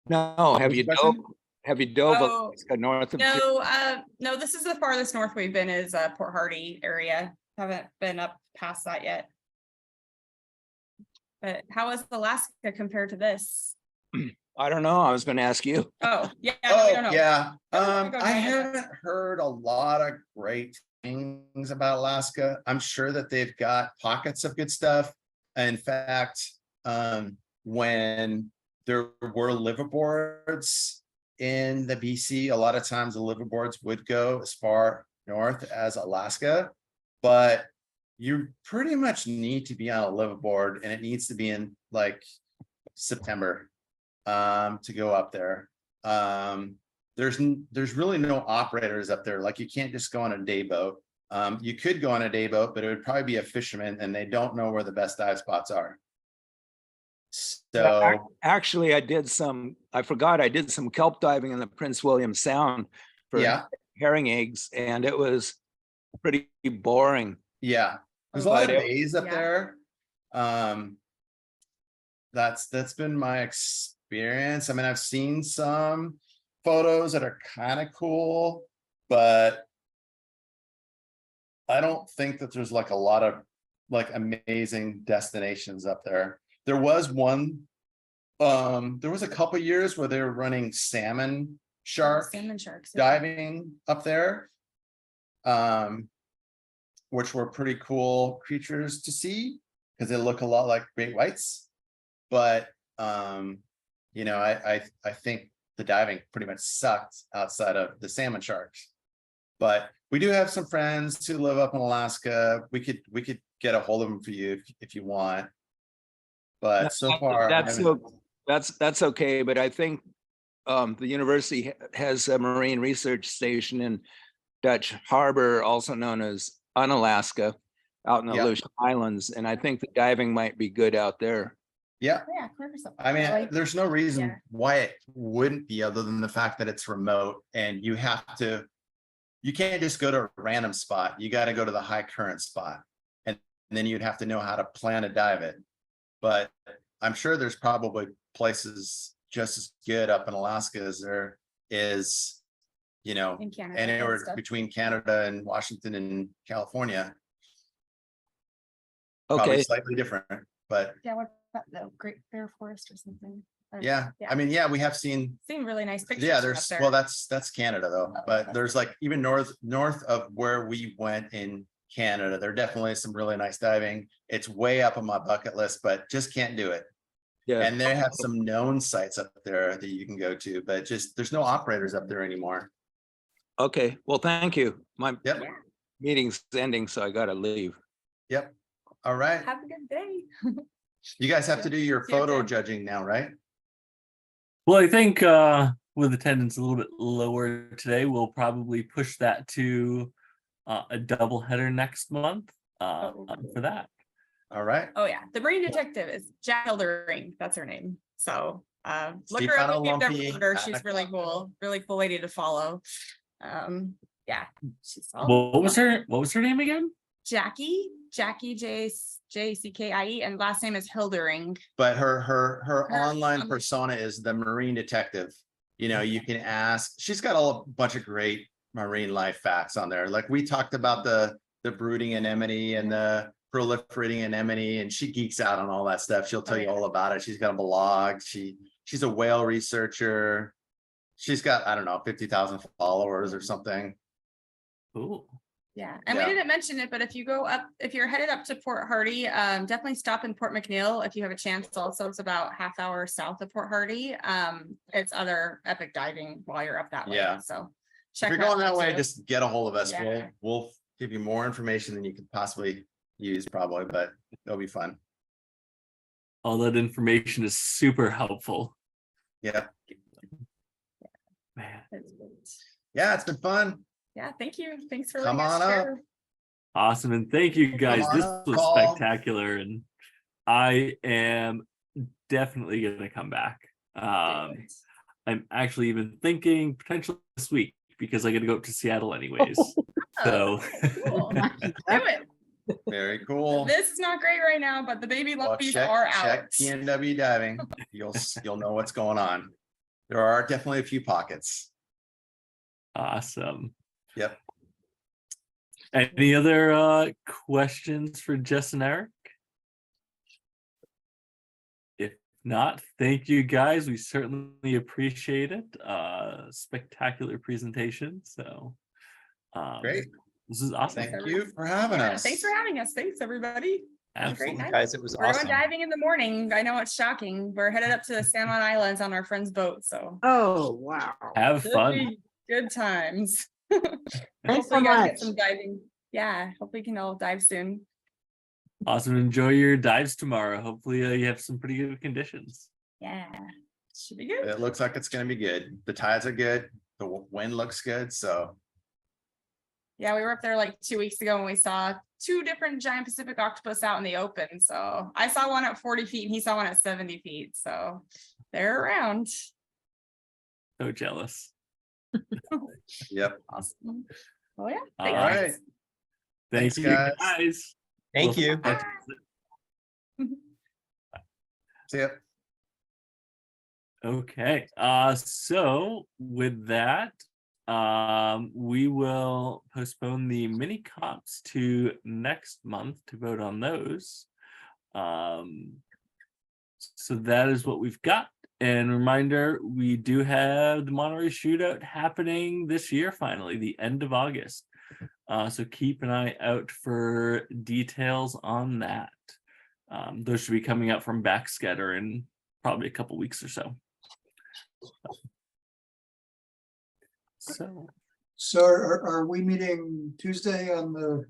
No, have
What's
you
the question?
dove? Have you dove
Oh,
Alaska north of? Juneau?
No, this is the farthest north we've been is Port Hardy area. Haven't been up past that yet. But how is Alaska compared to this?
I don't know. I was going to ask you.
Oh, yeah. No, we don't know.
Yeah.
Don't wanna go
I
down
haven't heard a lot of great things about Alaska. I'm sure that they've got pockets of good stuff. In fact, when there were liveaboards in the BC, a lot of times the liveaboards would go as far north as Alaska, but you pretty much need to be on a liveaboard and it needs to be in like September to go up there. There's really no operators up there. Like you can't just go on a day boat. You could go on a day boat, but it would probably be a fisherman and they don't know where the best dive spots are. So
Actually, I did some kelp diving in the Prince William Sound for
yeah,
herring eggs, and it was pretty boring.
yeah. There's a lot of
But
bays up
yeah.
there. That's been my experience. I mean, I've seen some photos that are kind of cool, but I don't think that there's like a lot of like amazing destinations up there. There was one, there was a couple years where they were running salmon sharks
yeah.
diving up there. Which were pretty cool creatures to see because they look a lot like great whites. But I think the diving pretty much sucked outside of the salmon sharks. But we do have some friends who live up in Alaska. We could get a hold of them for you if you want. But so far, I haven't-
That's okay, but I think the university has a marine research station in Dutch Harbor, also known as Unalaska, out in the
Yeah.
Aleutian Islands, and I think the diving might be good out there.
Yeah,
Yeah, clear for something.
I mean,
Like,
there's no reason
yeah.
why it wouldn't be other than the fact that it's remote and you can't just go to a random spot. You got to go to the high current spot. And then you'd have to know how to plan to dive it. But I'm sure there's probably places just as good up in Alaska as there is,
in Canada. and
anywhere
stuff.
between Canada and Washington and California. Probably
Okay,
slightly different, but
Yeah, what about the Great Bear Forest or something? Or-
yeah, I mean, yeah, we have seen.
Seen really nice pictures.
Yeah,
up
there's,
there.
well, that's Canada though,
Oh,
but
okay.
there's like even north of where we went in Canada, there definitely is some really nice diving. It's way up on my bucket list, but just can't do it.
yeah,
And they have some known sites up there that you can go to, but just, there's no operators up there anymore.
okay, well, thank you. My
Yep,
Yeah.
meeting's ending, so I gotta leave.
yep. All right,
Have a good day.
you guys have to do your
See you,
photo
Jen.
judging now, right?
Well, I think with attendance a little bit lower today, we'll probably push that to a double header next month for that.
All right,
Oh yeah, the Marine Detective is Jack Hildering. That's her name. So look her up
Stefano
if you've never
Lumpy,
heard her. She's
Anna
really cool lady to follow. Yeah, she's
What was her name again?
Jackie JCKIE, and last name is Hildering.
but her
Her
online
online-
persona is the Marine Detective. You can ask, she's got a bunch of great marine life facts on there. Like we talked about the brooding anemone and the proliferating anemone, and she geeks out on all that stuff. She'll tell you all about it. She's got a blog. She's a whale researcher. She's got, I don't know, 50,000 followers or something.
Cool.
Yeah, and we
Yeah.
didn't mention it, but if you're headed up to Port Hardy, definitely stop in Port McNeil if you have a chance. Also, it's about half hour south of Port Hardy. It's other epic diving while you're up that way.
Yeah.
So
If
check
you're going that way,
too.
just get a hold of us.
Yeah.
We'll give you more information than you could possibly use probably, but it'll be fun.
All that information is super helpful.
Yeah.
Man,
That's great.
Yeah, it's been fun.
Yeah, thank you. Thanks for
Come
letting us
on up.
share.
awesome. And thank you guys.
on
This
up,
was
Paul.
spectacular. And I am definitely gonna come back. I'm actually even thinking potentially this week because I gotta go up to Seattle anyways. So
Cool. Do it.
Very cool.
This is not great right now, but the baby
Well,
luppies
check
are out.
PNW diving. You'll know what's going on. There are definitely a few pockets.
awesome.
Yep.
Any other questions for Jess and Eric? If not, thank you guys. We certainly appreciate it. Spectacular presentation. So
Great.
this is awesome.
Thank you for having
Yeah,
us.
thanks for having us. Thanks, everybody. Have a great
Absolutely.
night.
Guys, it was
We're going
awesome.
diving in the morning. I know it's shocking. We're headed up to the San Juan Islands on our friend's boat, so
Oh, wow.
Have
should
fun.
be good times.
Thanks so
Hopefully you guys get
much.
some diving. Yeah, hopefully we can all dive soon.
Awesome. Enjoy your dives tomorrow. Hopefully you have some pretty good conditions.
Yeah, should be good.
It looks like it's going to be good. The tides are good. The wind looks good. So
Yeah, we were up there like 2 weeks ago and we saw 2 different giant Pacific octopus out in the open. So I saw one at 40 feet and he saw one at 70 feet. So they're around.
So jealous.
yep.
Awesome. Oh yeah.
All
Thanks,
right.
guys.
Thank
Thanks,
you
guys.
guys.
Thank
We'll-
you.
See ya.
Okay. So with that, we will postpone the mini comps to next month to vote on those. So that is what we've got. And reminder, we do have the Monterey Shootout happening this year, finally, the end of August. So keep an eye out for details on that. Those should be coming out from Backscatter in probably a couple weeks or so. So
So are we meeting Tuesday on the